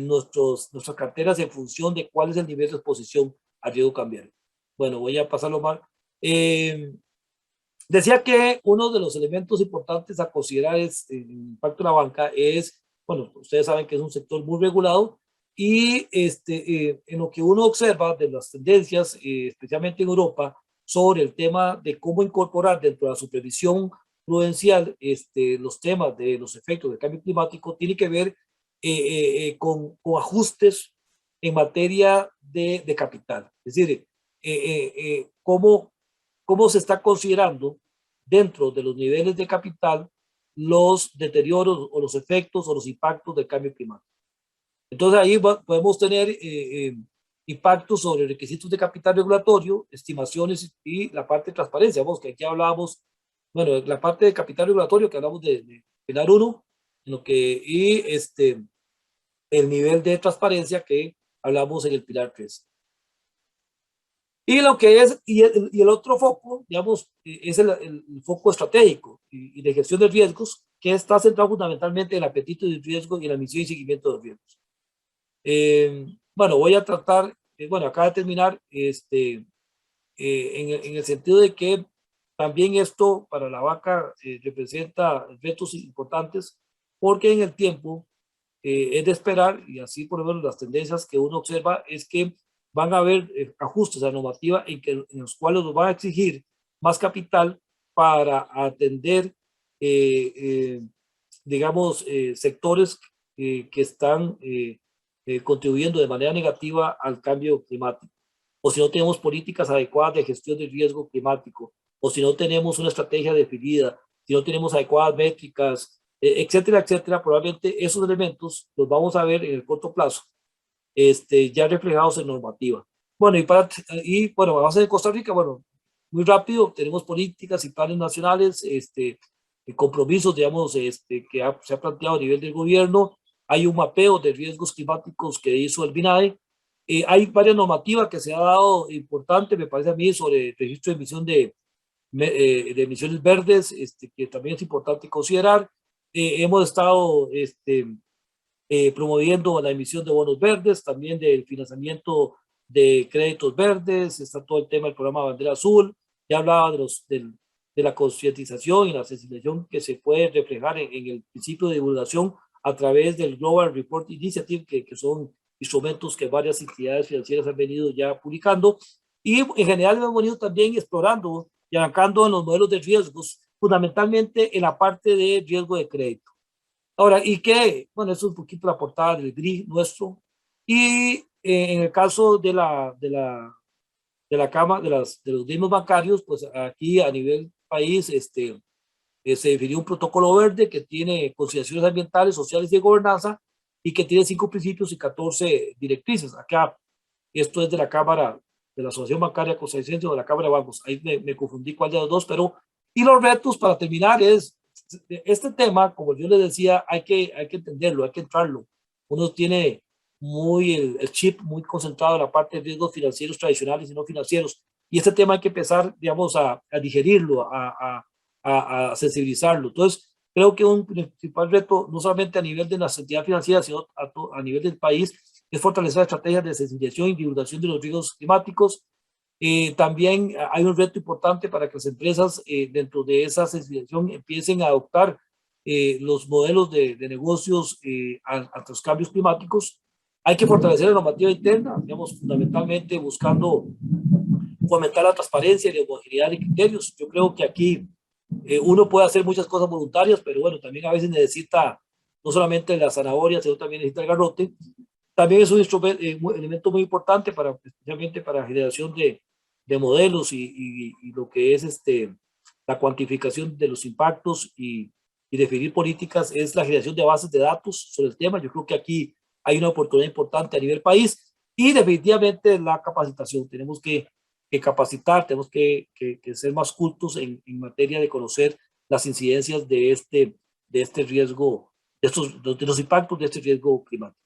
nuestras carteras en función de cuál es el nivel de exposición al riesgo cambiario. Bueno, voy a pasarlo mal. Decía que uno de los elementos importantes a considerar es el impacto de la banca es, bueno, ustedes saben que es un sector muy regulado, y en lo que uno observa de las tendencias, especialmente en Europa, sobre el tema de cómo incorporar dentro de la supervisión prudencial los temas de los efectos del cambio climático, tiene que ver con ajustes en materia de capital. Es decir, cómo se está considerando dentro de los niveles de capital los deterioros o los efectos o los impactos del cambio climático. Entonces ahí podemos tener impactos sobre requisitos de capital regulatorio, estimaciones y la parte de transparencia. Vos, que aquí hablábamos, bueno, la parte de capital regulatorio que hablamos de Pilar 1, y el nivel de transparencia que hablamos en el Pilar 3. Y lo que es, y el otro foco, digamos, es el foco estratégico y de gestión de riesgos, que está centrado fundamentalmente en el apetito de riesgo y en la misión y seguimiento de riesgos. Bueno, voy a tratar, bueno, acá de terminar, en el sentido de que también esto para la banca representa retos importantes, porque en el tiempo es de esperar, y así por lo menos las tendencias que uno observa es que van a haber ajustes a la normativa en los cuales nos van a exigir más capital para atender, digamos, sectores que están contribuyendo de manera negativa al cambio climático, o si no tenemos políticas adecuadas de gestión de riesgo climático, o si no tenemos una estrategia definida, si no tenemos adecuadas métricas, etcétera, etcétera. Probablemente esos elementos los vamos a ver en el corto plazo, ya reflejados en normativa. Bueno, y bueno, a base de Costa Rica, bueno, muy rápido, tenemos políticas y planes nacionales, compromisos, digamos, que se ha planteado a nivel del gobierno. Hay un mapeo de riesgos climáticos que hizo el BINAE. Hay varias normativas que se ha dado importante, me parece a mí, sobre el registro de emisión de emisiones verdes, que también es importante considerar. Hemos estado promoviendo la emisión de bonos verdes, también del financiamiento de créditos verdes, está todo el tema del programa Bandera Azul. Ya hablaba de la concientización y la sensibilización que se puede reflejar en el principio de divulgación a través del Global Report Initiative, que son instrumentos que varias entidades financieras han venido ya publicando, y en general hemos venido también explorando y arrancando en los modelos de riesgos, fundamentalmente en la parte de riesgo de crédito. Ahora, ¿y qué? Bueno, eso es un poquito la portada del GRI nuestro. Y en el caso de la Cámara, de los mismos bancarios, pues aquí a nivel país, se definió un protocolo verde que tiene consideraciones ambientales, sociales y de gobernanza, y que tiene 5 principios y 14 directrices. Acá, esto es de la Cámara, de la Asociación Bancaria Costarricense o de la Cámara de Bancos. Ahí me confundí cuál de los dos, pero, y los retos para terminar es, este tema, como yo les decía, hay que entenderlo, hay que entrarlo. Uno tiene muy el chip muy concentrado en la parte de riesgos financieros tradicionales y no financieros. Y este tema hay que empezar, digamos, a digerirlo, a sensibilizarlo. Entonces, creo que un principal reto, no solamente a nivel de las entidades financieras, sino a nivel del país, es fortalecer estrategias de sensibilización y divulgación de los riesgos climáticos. También hay un reto importante para que las empresas dentro de esa sensibilización empiecen a adoptar los modelos de negocios a los cambios climáticos. Hay que fortalecer la normativa interna, digamos, fundamentalmente buscando fomentar la transparencia y la homogeneidad de criterios. Yo creo que aquí uno puede hacer muchas cosas voluntarias, pero bueno, también a veces necesita no solamente la zanahoria, sino también necesita el garrote. También es un elemento muy importante para, especialmente para la generación de modelos y lo que es la cuantificación de los impactos y definir políticas, es la generación de bases de datos sobre el tema. Yo creo que aquí hay una oportunidad importante a nivel país y definitivamente la capacitación. Tenemos que capacitar, tenemos que ser más cultos en materia de conocer las incidencias de este riesgo, de los impactos de este riesgo climático.